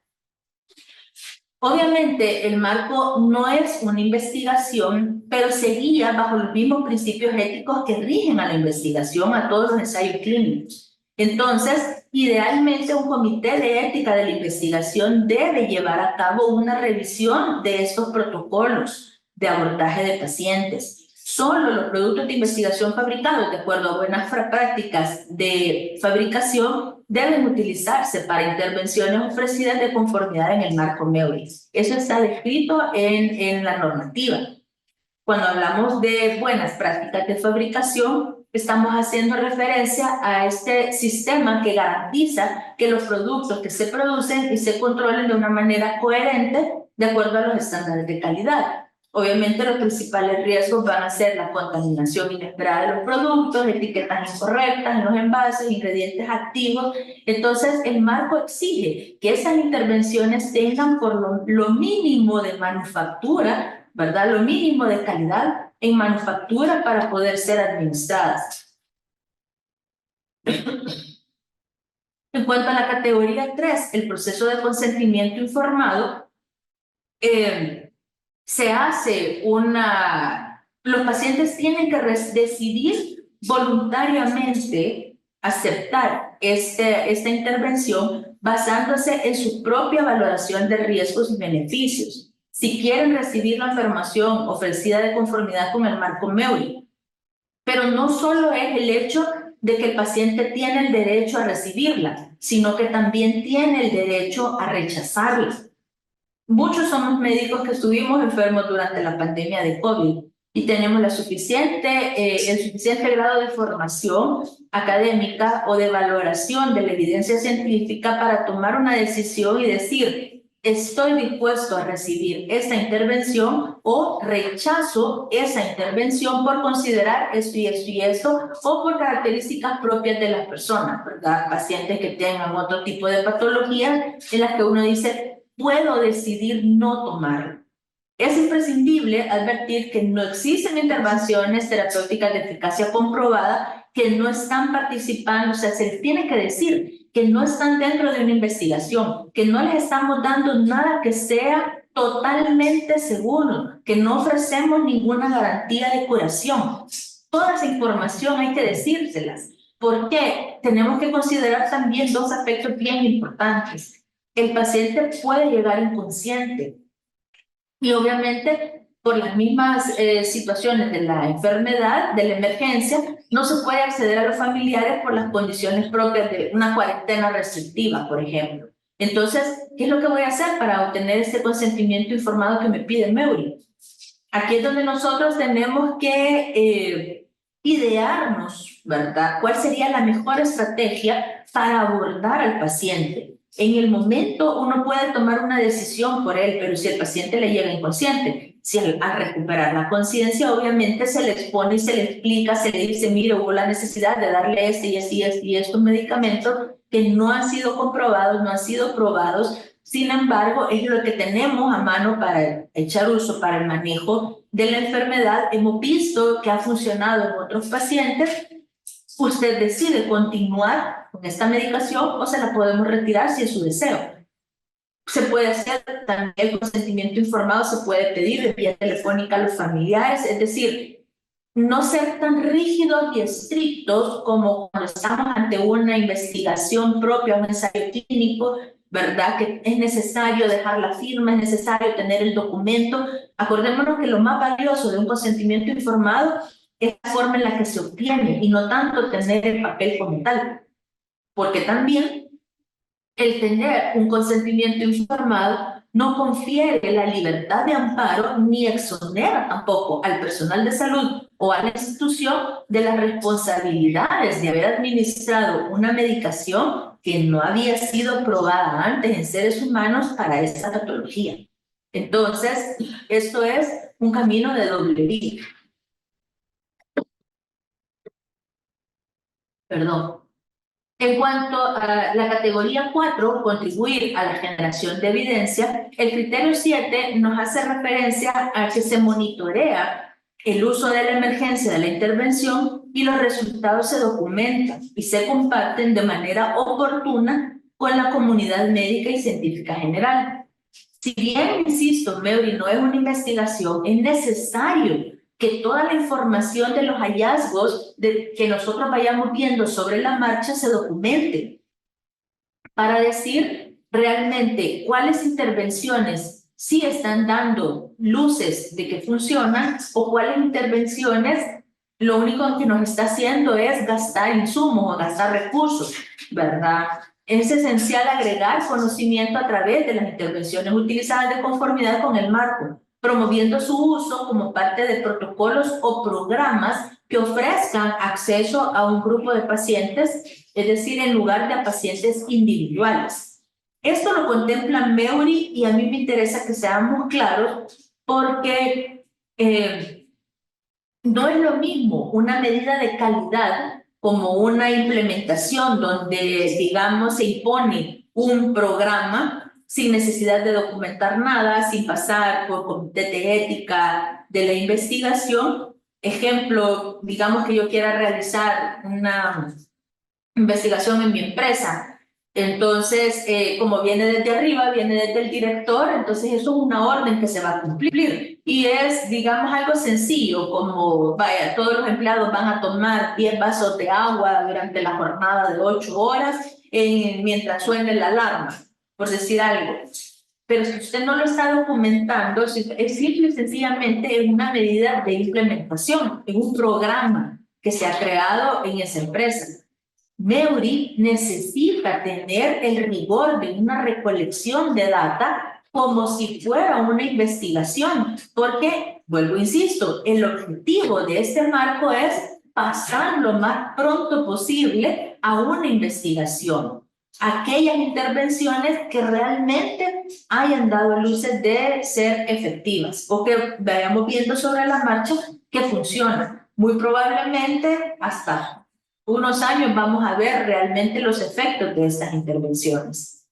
Obviamente, el marco no es una investigación, pero se guía bajo los mismos principios éticos que rigen a la investigación, a todos los ensayos clínicos. Entonces, idealmente, un comité de ética de la investigación debe llevar a cabo una revisión de estos protocolos de abordaje de pacientes. Solo los productos de investigación fabricados de acuerdo a buenas prácticas de fabricación deben utilizarse para intervenciones ofrecidas de conformidad en el marco MEURIS. Eso está descrito en la normativa. Cuando hablamos de buenas prácticas de fabricación, estamos haciendo referencia a este sistema que garantiza que los productos que se producen y se controlen de una manera coherente de acuerdo a los estándares de calidad. Obviamente los principales riesgos van a ser la contaminación inesperada de los productos, etiquetas incorrectas en los envases, ingredientes activos. Entonces el marco exige que esas intervenciones tengan por lo mínimo de manufactura ¿verdad? Lo mínimo de calidad en manufactura para poder ser administradas. En cuanto a la categoría 3, el proceso de consentimiento informado, se hace los pacientes tienen que decidir voluntariamente aceptar esta intervención basándose en su propia valoración de riesgos y beneficios. Si quieren recibir la información ofrecida de conformidad con el marco MEURI, pero no solo es el hecho de que el paciente tiene el derecho a recibirla, sino que también tiene el derecho a rechazarla. Muchos somos médicos que estuvimos enfermos durante la pandemia de COVID y tenemos el suficiente grado de formación académica o de valoración de la evidencia científica para tomar una decisión y decir, estoy dispuesto a recibir esta intervención o rechazo esa intervención por considerar esto y esto y esto o por características propias de las personas, ¿verdad? Pacientes que tengan otro tipo de patologías en las que uno dice, puedo decidir no tomarlo. Es imprescindible advertir que no existen intervenciones terapéuticas de eficacia comprobada que no están participando, o sea, se les tiene que decir que no están dentro de una investigación, que no les estamos dando nada que sea totalmente seguro, que no ofrecemos ninguna garantía de curación. Toda esa información hay que decírselas, porque tenemos que considerar también dos aspectos bien importantes. El paciente puede llegar inconsciente y obviamente por las mismas situaciones de la enfermedad, de la emergencia, no se puede acceder a los familiares por las condiciones propias de una cuarentena restrictiva, por ejemplo. Entonces, ¿qué es lo que voy a hacer para obtener este consentimiento informado que me pide MEURI? Aquí es donde nosotros tenemos que idearnos, ¿verdad? ¿Cuál sería la mejor estrategia para abordar al paciente? En el momento uno puede tomar una decisión por él, pero si el paciente le llega inconsciente, si al recuperar la conciencia, obviamente se le expone y se le explica, se le dice, mire, hubo la necesidad de darle y estos medicamentos que no han sido comprobados, no han sido probados. Sin embargo, es lo que tenemos a mano para echar uso para el manejo de la enfermedad. Hemos visto que ha funcionado en otros pacientes. Usted decide continuar con esta medicación o se la podemos retirar si es su deseo. Se puede hacer también el consentimiento informado, se puede pedir de vía telefónica a los familiares, es decir, no ser tan rígidos y estrictos como cuando estamos ante una investigación propia, un ensayo clínico, ¿verdad? Que es necesario dejar la firma, es necesario tener el documento. Acordémonos que lo más valioso de un consentimiento informado es la forma en la que se obtiene y no tanto tener el papel como tal, porque también el tener un consentimiento informado no confiere la libertad de amparo ni exonera tampoco al personal de salud o a la institución de las responsabilidades de haber administrado una medicación que no había sido probada antes en seres humanos para esta patología. Entonces, esto es un camino de doble vía. Perdón. En cuanto a la categoría 4, contribuir a la generación de evidencia, el criterio 7 nos hace referencia a que se monitorea el uso de la emergencia de la intervención y los resultados se documentan y se comparten de manera oportuna con la comunidad médica y científica general. Si bien, insisto, MEURI no es una investigación, es necesario que toda la información de los hallazgos que nosotros vayamos viendo sobre la marcha se documente para decir realmente cuáles intervenciones sí están dando luces de que funcionan o cuáles intervenciones lo único que nos está haciendo es gastar insumos o gastar recursos, ¿verdad? Es esencial agregar conocimiento a través de las intervenciones utilizadas de conformidad con el marco, promoviendo su uso como parte de protocolos o programas que ofrezcan acceso a un grupo de pacientes, es decir, en lugar de a pacientes individuales. Esto lo contempla MEURI y a mí me interesa que seamos claros porque no es lo mismo una medida de calidad como una implementación donde, digamos, se impone un programa sin necesidad de documentar nada, sin pasar por comité de ética de la investigación. Ejemplo, digamos que yo quiera realizar una investigación en mi empresa. Entonces, como viene desde arriba, viene desde el director, entonces eso es una orden que se va a cumplir. Y es, digamos, algo sencillo, como, vaya, todos los empleados van a tomar 10 vasos de agua durante la jornada de 8 horas mientras suene la alarma, por decir algo. Pero si usted no lo está documentando, es simple y sencillamente una medida de implementación, en un programa que se ha creado en esa empresa. MEURI necesita tener el rigor de una recolección de data como si fuera una investigación, porque, vuelvo, insisto, el objetivo de este marco es pasar lo más pronto posible a una investigación. Aquellas intervenciones que realmente hayan dado luces de ser efectivas o que vayamos viendo sobre la marcha que funcionan. Muy probablemente hasta unos años vamos a ver realmente los efectos de estas intervenciones.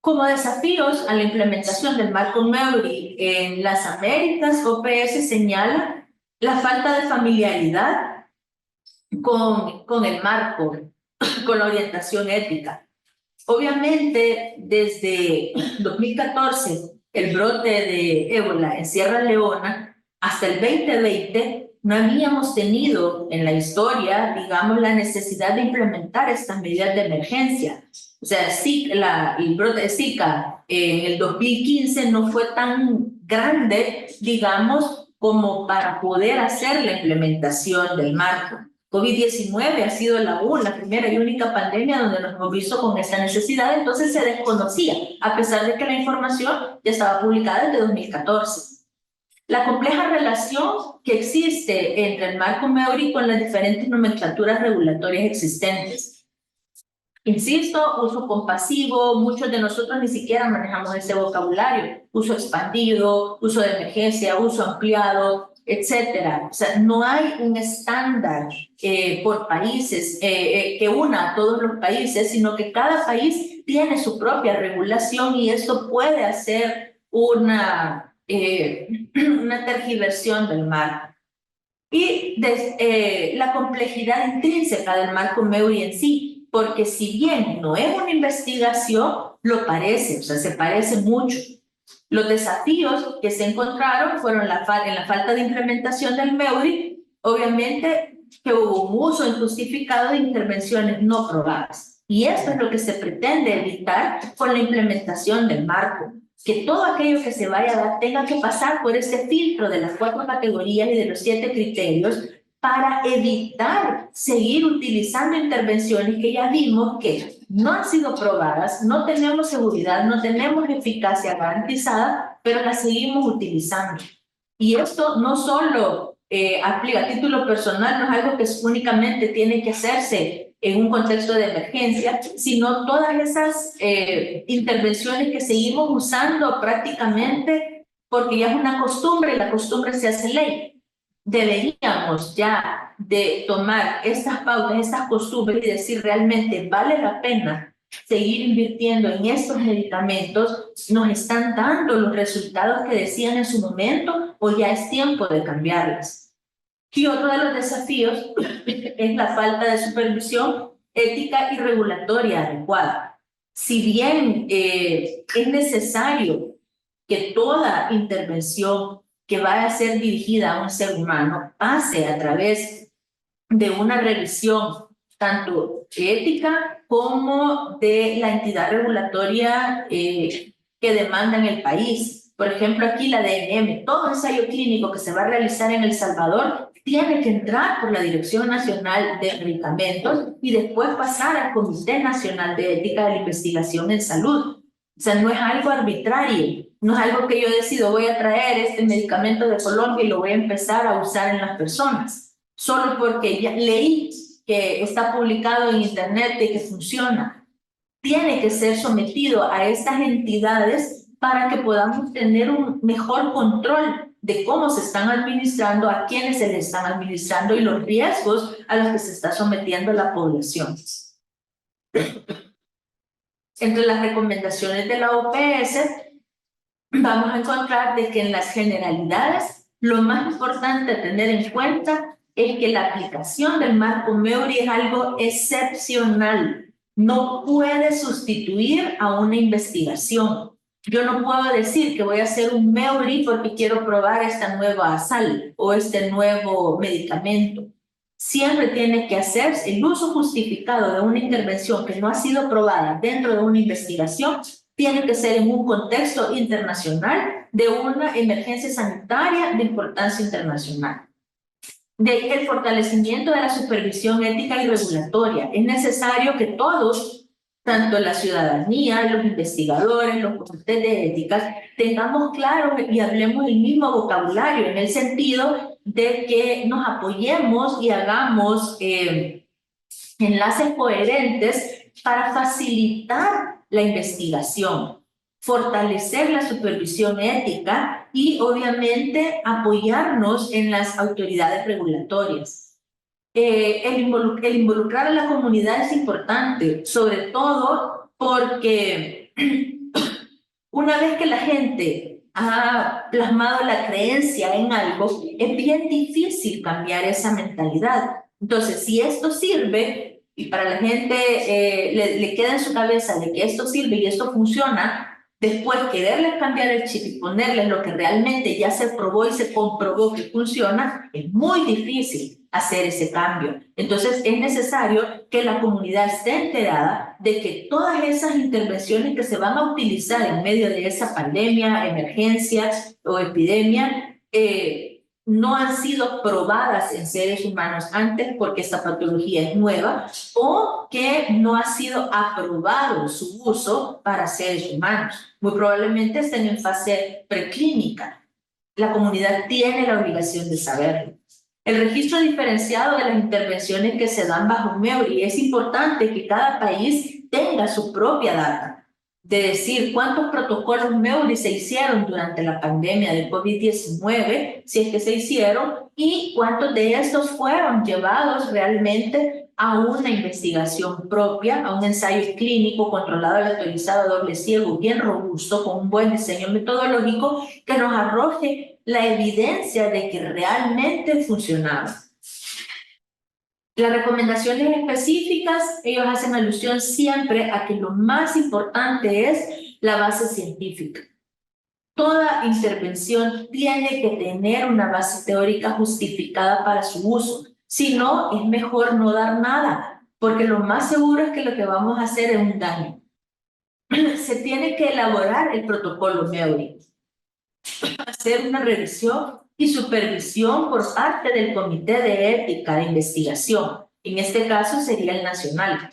Como desafíos a la implementación del marco MEURI en las Américas, OPS señala la falta de familiaridad con el marco, con la orientación ética. Obviamente, desde 2014, el brote de ébola en Sierra Leona, hasta el 2020, no habíamos tenido en la historia, digamos, la necesidad de implementar estas medidas de emergencia. O sea, sí, el brote de Zika en el 2015 no fue tan grande, digamos, como para poder hacer la implementación del marco. COVID-19 ha sido la primera y única pandemia donde nos hemos visto con esta necesidad, entonces se desconocía, a pesar de que la información ya estaba publicada desde 2014. La compleja relación que existe entre el marco MEURI con las diferentes nomenclaturas regulatorias existentes. Insisto, uso compasivo, muchos de nosotros ni siquiera manejamos ese vocabulario. Uso expandido, uso de emergencia, uso ampliado, etcétera. O sea, no hay un estándar por países que una a todos los países, sino que cada país tiene su propia regulación y esto puede hacer una tergiversión del marco. Y la complejidad intrínseca del marco MEURI en sí, porque si bien no es una investigación, lo parece, o sea, se parece mucho. Los desafíos que se encontraron fueron en la falta de implementación del MEURI, obviamente que hubo un uso injustificado de intervenciones no probadas. Y esto es lo que se pretende evitar con la implementación del marco. Que todo aquello que se vaya a dar tenga que pasar por este filtro de las 4 categorías y de los 7 criterios para evitar seguir utilizando intervenciones que ya vimos que no han sido probadas, no tenemos seguridad, no tenemos eficacia garantizada, pero las seguimos utilizando. Y esto no solo aplica a título personal, no es algo que únicamente tiene que hacerse en un contexto de emergencia, sino todas esas intervenciones que seguimos usando prácticamente porque ya es una costumbre y la costumbre se hace ley. Deberíamos ya de tomar estas pautas, estas costumbres y decir realmente vale la pena seguir invirtiendo en estos medicamentos, nos están dando los resultados que decían en su momento o ya es tiempo de cambiarlas. Y otro de los desafíos es la falta de supervisión ética y regulatoria adecuada. Si bien es necesario que toda intervención que vaya a ser dirigida a un ser humano pase a través de una revisión tanto ética como de la entidad regulatoria que demanda en el país. Por ejemplo, aquí la DNM, todo ensayo clínico que se va a realizar en El Salvador tiene que entrar por la Dirección Nacional de Medicamentos y después pasar al Comité Nacional de Ética de la Investigación en Salud. O sea, no es algo arbitrario, no es algo que yo decido, voy a traer este medicamento de Colombia y lo voy a empezar a usar en las personas, solo porque ya leí que está publicado en internet y que funciona. Tiene que ser sometido a estas entidades para que podamos tener un mejor control de cómo se están administrando, a quiénes se les están administrando y los riesgos a los que se está sometiendo la población. Entre las recomendaciones de la OPS, vamos a encontrar de que en las generalidades, lo más importante a tener en cuenta es que la aplicación del marco MEURI es algo excepcional. No puede sustituir a una investigación. Yo no puedo decir que voy a hacer un MEURI porque quiero probar esta nueva sal o este nuevo medicamento. Siempre tiene que hacerse el uso justificado de una intervención que no ha sido probada dentro de una investigación, tiene que ser en un contexto internacional de una emergencia sanitaria de importancia internacional. De ahí el fortalecimiento de la supervisión ética y regulatoria. Es necesario que todos, tanto la ciudadanía, los investigadores, los comités de ética, tengamos claro y hablemos el mismo vocabulario, en el sentido de que nos apoyemos y hagamos enlaces coherentes para facilitar la investigación, fortalecer la supervisión ética y, obviamente, apoyarnos en las autoridades regulatorias. El involucrar a la comunidad es importante, sobre todo porque una vez que la gente ha plasmado la creencia en algo, es bien difícil cambiar esa mentalidad. Entonces, si esto sirve y para la gente le queda en su cabeza de que esto sirve y esto funciona, después quererles cambiar el chip y ponerles lo que realmente ya se probó y se comprobó que funciona, es muy difícil hacer ese cambio. Entonces, es necesario que la comunidad esté enterada de que todas esas intervenciones que se van a utilizar en medio de esa pandemia, emergencia o epidemia, no han sido probadas en seres humanos antes porque esta patología es nueva o que no ha sido aprobado su uso para seres humanos. Muy probablemente estén en fase preclínica. La comunidad tiene la obligación de saberlo. El registro diferenciado de las intervenciones que se dan bajo MEURI. Es importante que cada país tenga su propia data de decir cuántos protocolos MEURI se hicieron durante la pandemia del COVID-19, si es que se hicieron, y cuántos de estos fueron llevados realmente a una investigación propia, a un ensayo clínico controlado y autorizado a doble ciego, bien robusto, con un buen diseño metodológico que nos arroje la evidencia de que realmente funcionaba. Las recomendaciones específicas, ellos hacen alusión siempre a que lo más importante es la base científica. Toda intervención tiene que tener una base teórica justificada para su uso. Si no, es mejor no dar nada, porque lo más seguro es que lo que vamos a hacer es un daño. Se tiene que elaborar el protocolo MEURI, hacer una revisión y supervisión por parte del Comité de Ética de Investigación. En este caso sería el nacional.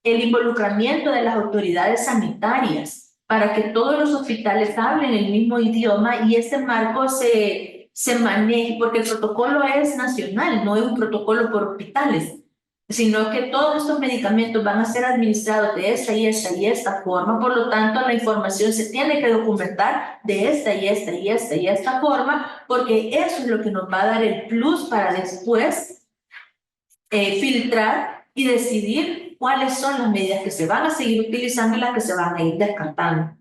El involucramiento de las autoridades sanitarias para que todos los hospitales hablen el mismo idioma y este marco se maneje, porque el protocolo es nacional, no es un protocolo por hospitales, sino que todos estos medicamentos van a ser administrados de esta y esta y esta forma, por lo tanto la información se tiene que documentar de esta y esta y esta y esta forma, porque eso es lo que nos va a dar el plus para después filtrar y decidir cuáles son las medidas que se van a seguir utilizando y las que se van a ir descartando.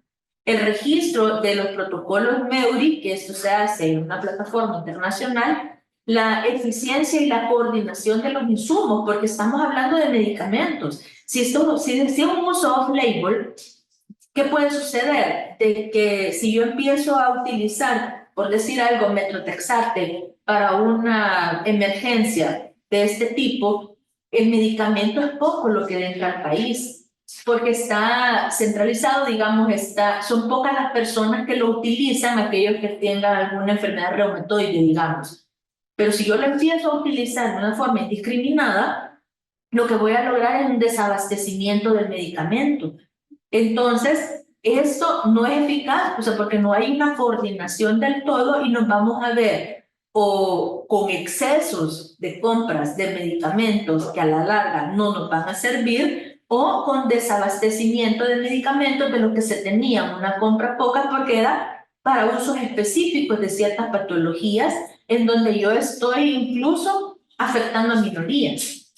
El registro de los protocolos MEURI, que esto se hace en una plataforma internacional, la eficiencia y la coordinación de los insumos, porque estamos hablando de medicamentos. Si es un uso off-label, ¿qué puede suceder? De que si yo empiezo a utilizar, por decir algo, Metrotexate para una emergencia de este tipo, el medicamento es poco lo que entra al país, porque está centralizado, digamos, son pocas las personas que lo utilizan, aquellos que tengan alguna enfermedad reumatoide, digamos. Pero si yo lo empiezo a utilizar de una forma indiscriminada, lo que voy a lograr es un desabastecimiento del medicamento. Entonces, esto no es eficaz, o sea, porque no hay una coordinación del todo y nos vamos a ver o con excesos de compras de medicamentos que a la larga no nos van a servir o con desabastecimiento de medicamentos de lo que se tenía una compra poca porque era para usos específicos de ciertas patologías en donde yo estoy incluso afectando a minorías.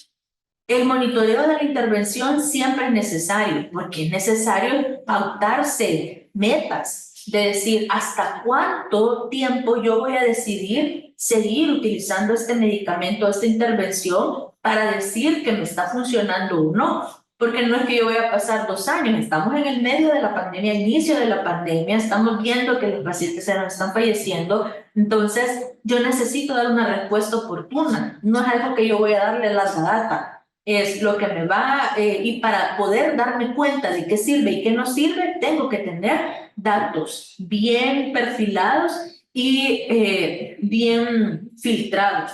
El monitoreo de la intervención siempre es necesario, porque es necesario pautarse metas, de decir hasta cuánto tiempo yo voy a decidir seguir utilizando este medicamento, esta intervención, para decir que me está funcionando o no. Porque no es que yo voy a pasar 2 años, estamos en el medio de la pandemia, inicio de la pandemia, estamos viendo que los pacientes se nos están falleciendo, entonces yo necesito dar una respuesta oportuna, no es algo que yo voy a darle larga data, es lo que me va, y para poder darme cuenta de qué sirve y qué no sirve, tengo que tener datos bien perfilados y bien filtrados.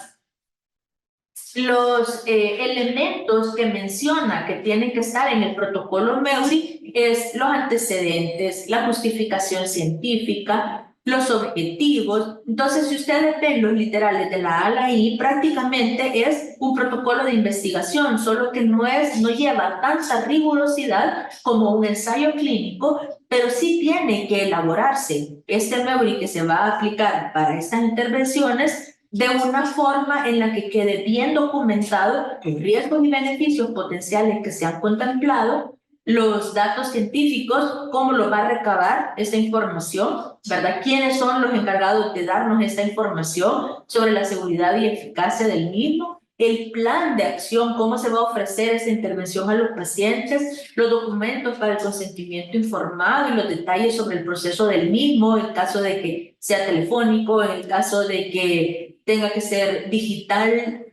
Los elementos que menciona que tienen que estar en el protocolo MEURI es los antecedentes, la justificación científica, los objetivos. Entonces, si ustedes ven los literales de la A a la I, prácticamente es un protocolo de investigación, solo que no lleva tanta rigurosidad como un ensayo clínico, pero sí tiene que elaborarse este MEURI que se va a aplicar para estas intervenciones de una forma en la que quede bien documentado los riesgos y beneficios potenciales que se han contemplado, los datos científicos, cómo lo va a recabar esta información, ¿verdad? ¿Quiénes son los encargados de darnos esta información sobre la seguridad y eficacia del mismo? El plan de acción, cómo se va a ofrecer esta intervención a los pacientes, los documentos para el consentimiento informado y los detalles sobre el proceso del mismo, en caso de que sea telefónico, en el caso de que tenga que ser digital,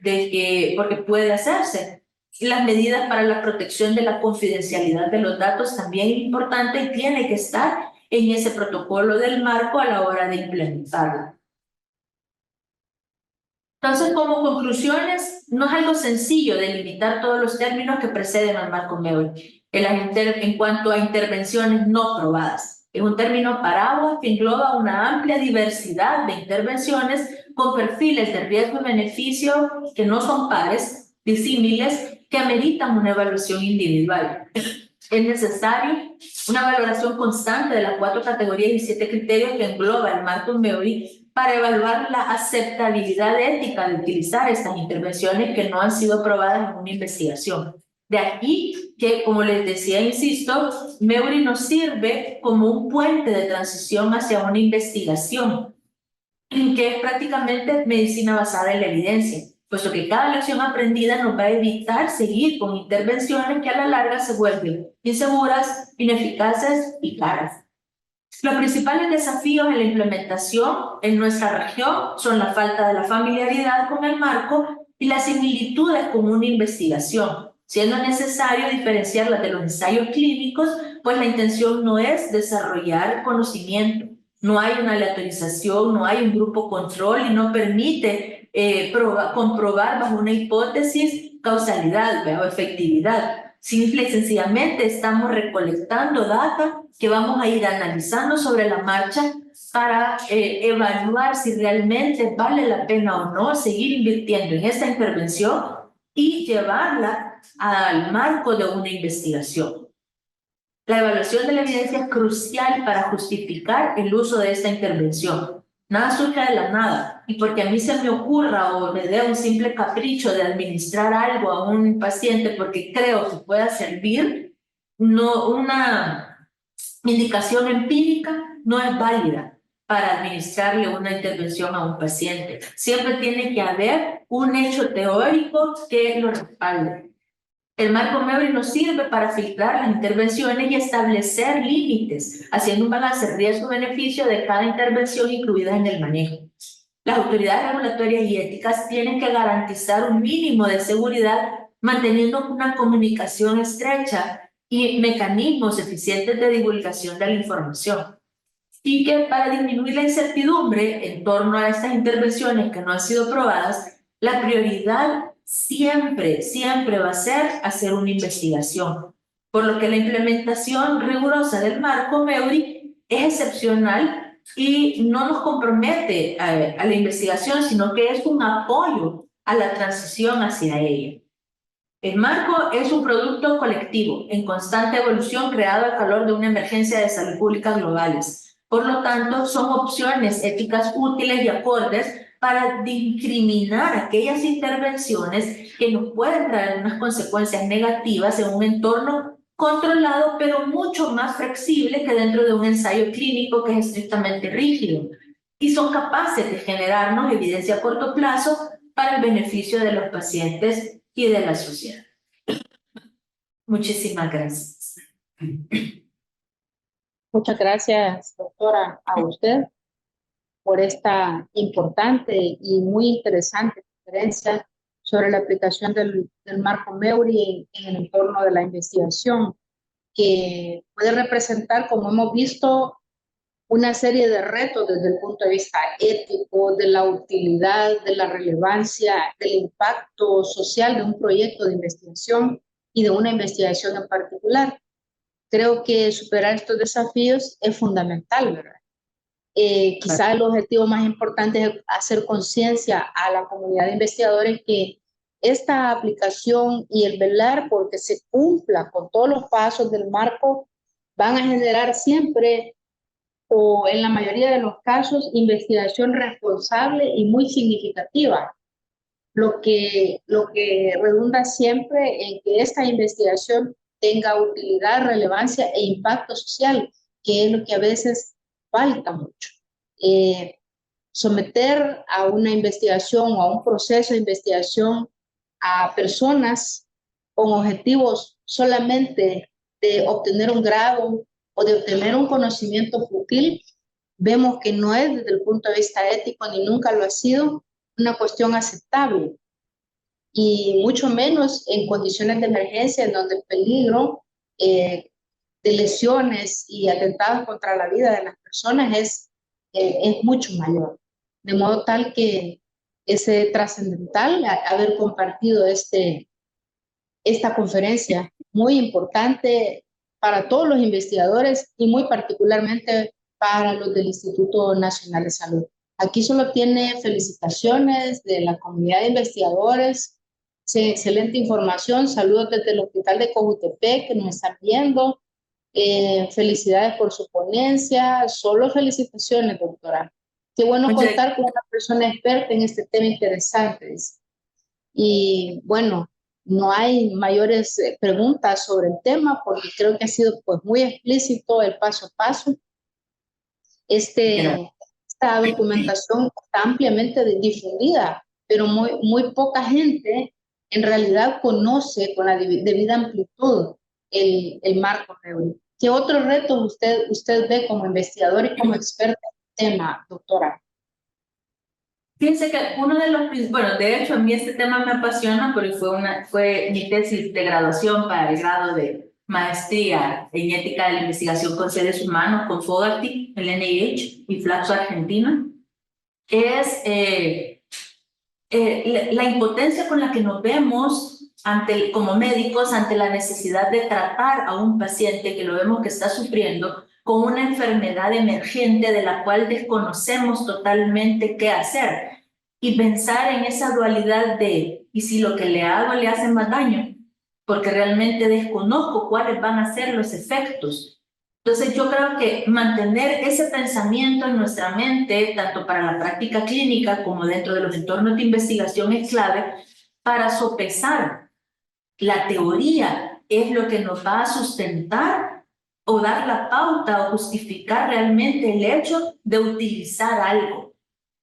porque puede hacerse. Las medidas para la protección de la confidencialidad de los datos también es importante y tiene que estar en ese protocolo del marco a la hora de implementarlo. Entonces, como conclusiones, no es algo sencillo delimitar todos los términos que preceden al marco MEURI en cuanto a intervenciones no probadas. Es un término paraguas que engloba una amplia diversidad de intervenciones con perfiles de riesgo y beneficio que no son pares, disímiles, que ameritan una evaluación individual. Es necesario una valoración constante de las 4 categorías y 7 criterios que engloba el marco MEURI para evaluar la aceptabilidad ética de utilizar estas intervenciones que no han sido probadas en una investigación. De aquí que, como les decía, insisto, MEURI nos sirve como un puente de transición hacia una investigación, que es prácticamente medicina basada en la evidencia, puesto que cada lección aprendida nos va a evitar seguir con intervenciones que a la larga se vuelven inseguras, ineficaces y caras. Los principales desafíos en la implementación en nuestra región son la falta de la familiaridad con el marco y las similitudes con una investigación, siendo necesario diferenciarlas de los ensayos clínicos, pues la intención no es desarrollar conocimiento, no hay una aleatorización, no hay un grupo control y no permite comprobar bajo una hipótesis causalidad o efectividad. Simple y sencillamente estamos recolectando data que vamos a ir analizando sobre la marcha para evaluar si realmente vale la pena o no seguir invirtiendo en esta intervención y llevarla al marco de una investigación. La evaluación de la evidencia es crucial para justificar el uso de esta intervención. Nada surge de la nada, y porque a mí se me ocurra o me dé un simple capricho de administrar algo a un paciente porque creo que pueda servir, no, una indicación empírica no es válida para administrarle una intervención a un paciente. Siempre tiene que haber un hecho teórico que lo respalde. El marco MEURI nos sirve para filtrar las intervenciones y establecer límites, haciendo un balance riesgo-beneficio de cada intervención incluida en el manejo. Las autoridades regulatorias y éticas tienen que garantizar un mínimo de seguridad, manteniendo una comunicación estrecha y mecanismos eficientes de divulgación de la información. Y que para disminuir la incertidumbre en torno a estas intervenciones que no han sido probadas, la prioridad siempre va a ser hacer una investigación, por lo que la implementación rigurosa del marco MEURI es excepcional y no nos compromete a la investigación, sino que es un apoyo a la transición hacia ella. El marco es un producto colectivo en constante evolución creado al calor de una emergencia de salud pública globales. Por lo tanto, son opciones éticas útiles y acordes para discriminar aquellas intervenciones que nos pueden traer unas consecuencias negativas en un entorno controlado, pero mucho más flexible que dentro de un ensayo clínico que es estrictamente rígido. Y son capaces de generarnos evidencia a corto plazo para el beneficio de los pacientes y de la sociedad. Muchísimas gracias. Muchas gracias, doctora, a usted por esta importante y muy interesante conferencia sobre la aplicación del marco MEURI en el entorno de la investigación, que puede representar, como hemos visto, una serie de retos desde el punto de vista ético, de la utilidad, de la relevancia, del impacto social de un proyecto de investigación y de una investigación en particular. Creo que superar estos desafíos es fundamental, ¿verdad? Quizá el objetivo más importante es hacer conciencia a la comunidad de investigadores que esta aplicación y el velar porque se cumpla con todos los pasos del marco van a generar siempre, o en la mayoría de los casos, investigación responsable y muy significativa, lo que redunda siempre en que esta investigación tenga utilidad, relevancia e impacto social, que es lo que a veces falta mucho. Someter a una investigación o a un proceso de investigación a personas con objetivos solamente de obtener un grado o de obtener un conocimiento fútil, vemos que no es desde el punto de vista ético ni nunca lo ha sido una cuestión aceptable, y mucho menos en condiciones de emergencia en donde el peligro de lesiones y atentados contra la vida de las personas es mucho mayor. De modo tal que es trascendental haber compartido esta conferencia muy importante para todos los investigadores y muy particularmente para los del Instituto Nacional de Salud. Aquí solo tiene felicitaciones de la comunidad de investigadores, excelente información, saludos desde el Hospital de Cojutepec que nos están viendo, felicidades por su ponencia, solo felicitaciones, doctora. Qué bueno contar con una persona experta en este tema interesante. Y bueno, no hay mayores preguntas sobre el tema porque creo que ha sido pues muy explícito el paso a paso. Esta documentación está ampliamente difundida, pero muy poca gente en realidad conoce con la debida amplitud el marco MEURI. ¿Qué otros retos usted ve como investigador y como experta en el tema, doctora? Fíjense que uno de los, bueno, de hecho a mí este tema me apasiona porque fue mi tesis de graduación para el grado de maestría en ética de la investigación con seres humanos con Fogarty, el NIH y Flaxo Argentina. Es la impotencia con la que nos vemos como médicos ante la necesidad de tratar a un paciente que lo vemos que está sufriendo con una enfermedad emergente de la cual desconocemos totalmente qué hacer, y pensar en esa dualidad de ¿y si lo que le hago le hace más daño? Porque realmente desconozco cuáles van a ser los efectos. Entonces yo creo que mantener ese pensamiento en nuestra mente, tanto para la práctica clínica como dentro de los entornos de investigación, es clave para sopesar la teoría, es lo que nos va a sustentar o dar la pauta o justificar realmente el hecho de utilizar algo.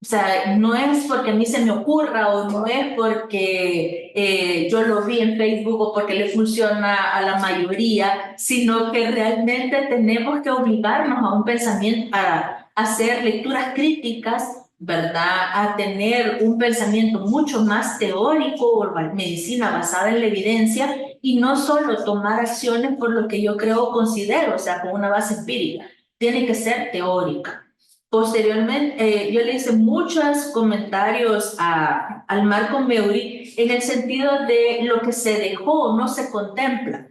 O sea, no es porque a mí se me ocurra o no es porque yo lo vi en Facebook o porque le funciona a la mayoría, sino que realmente tenemos que obligarnos a un pensamiento, a hacer lecturas críticas, ¿verdad? A tener un pensamiento mucho más teórico o medicina basada en la evidencia y no solo tomar acciones por lo que yo creo o considero, o sea, con una base empírica. Tiene que ser teórica. Posteriormente, yo le hice muchos comentarios al marco MEURI en el sentido de lo que se dejó o no se contempla,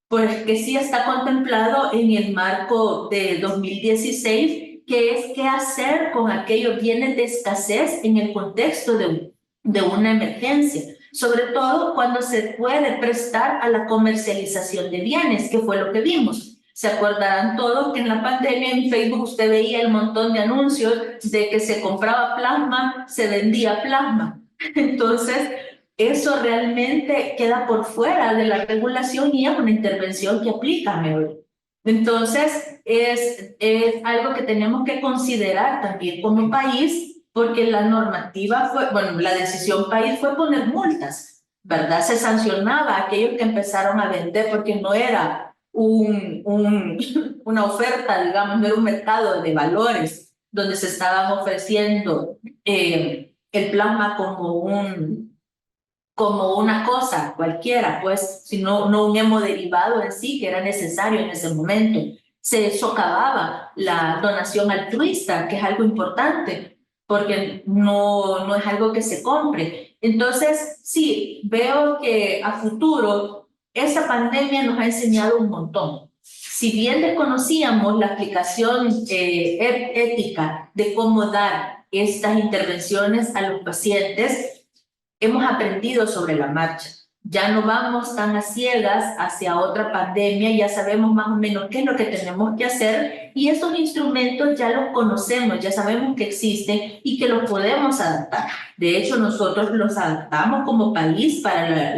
porque sí está contemplado en el marco de 2016, que es qué hacer con aquellos bienes de escasez en el contexto de una emergencia, sobre todo cuando se puede prestar a la comercialización de bienes, que fue lo que vimos. Se acordarán todos que en la pandemia en Facebook usted veía el montón de anuncios de que se compraba plasma, se vendía plasma. Entonces, eso realmente queda por fuera de la regulación y es una intervención que aplica MEORI. Entonces, es algo que tenemos que considerar también como país, porque la normativa fue, bueno, la decisión país fue poner multas, ¿verdad? Se sancionaba a aquellos que empezaron a vender porque no era una oferta, digamos, no era un mercado de valores donde se estaban ofreciendo el plasma como una cosa cualquiera, pues, sino no un hemoderivado en sí que era necesario en ese momento. Se socavaba la donación altruista, que es algo importante, porque no es algo que se compre. Entonces, sí, veo que a futuro esa pandemia nos ha enseñado un montón. Si bien desconocíamos la aplicación ética de cómo dar estas intervenciones a los pacientes, hemos aprendido sobre la marcha. Ya no vamos tan a ciegas hacia otra pandemia, ya sabemos más o menos qué es lo que tenemos que hacer y esos instrumentos ya los conocemos, ya sabemos que existen y que los podemos adaptar. De hecho, nosotros los adaptamos como país para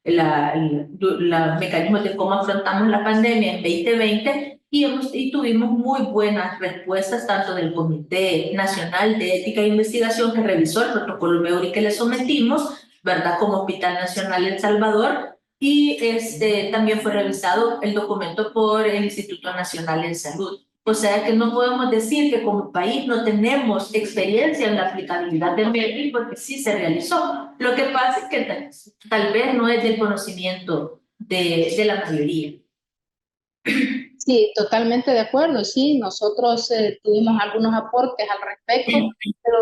los mecanismos de cómo afrontamos la pandemia en 2020 y tuvimos muy buenas respuestas tanto del Comité Nacional de Ética e Investigación que revisó el protocolo MEORI que le sometimos, ¿verdad? Como Hospital Nacional El Salvador y también fue revisado el documento por el Instituto Nacional de Salud. O sea que no podemos decir que como país no tenemos experiencia en la aplicabilidad del MEORI porque sí se realizó. Lo que pasa es que tal vez no es del conocimiento de la mayoría. Sí, totalmente de acuerdo. Sí, nosotros tuvimos algunos aportes al respecto, pero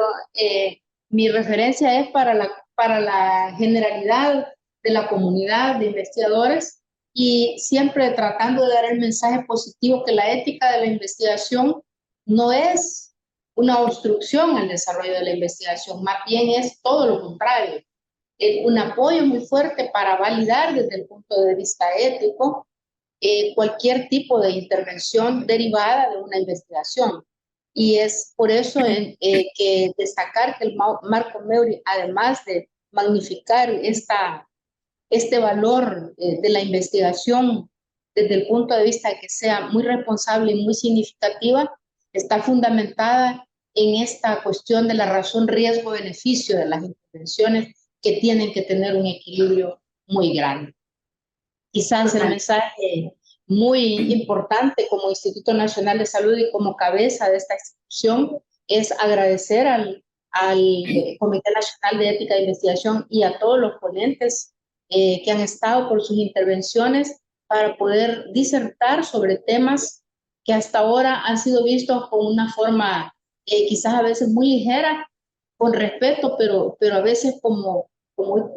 mi referencia es para la generalidad de la comunidad de investigadores y siempre tratando de dar el mensaje positivo que la ética de la investigación no es una obstrucción al desarrollo de la investigación, más bien es todo lo contrario, un apoyo muy fuerte para validar desde el punto de vista ético cualquier tipo de intervención derivada de una investigación. Y es por eso que destacar que el marco MEORI, además de magnificar este valor de la investigación desde el punto de vista de que sea muy responsable y muy significativa, está fundamentada en esta cuestión de la razón riesgo-beneficio de las intervenciones que tienen que tener un equilibrio muy grande. Quizás el mensaje muy importante como Instituto Nacional de Salud y como cabeza de esta institución es agradecer al Comité Nacional de Ética e Investigación y a todos los ponentes que han estado por sus intervenciones para poder disertar sobre temas que hasta ahora han sido vistos con una forma quizás a veces muy ligera, con respeto, pero a veces como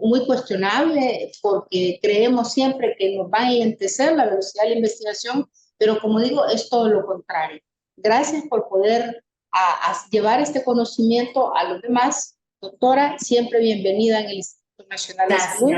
muy cuestionable porque creemos siempre que nos va a enlentecer la velocidad de la investigación, pero como digo, es todo lo contrario. Gracias por poder llevar este conocimiento a los demás. Doctora, siempre bienvenida en el Instituto Nacional de Salud.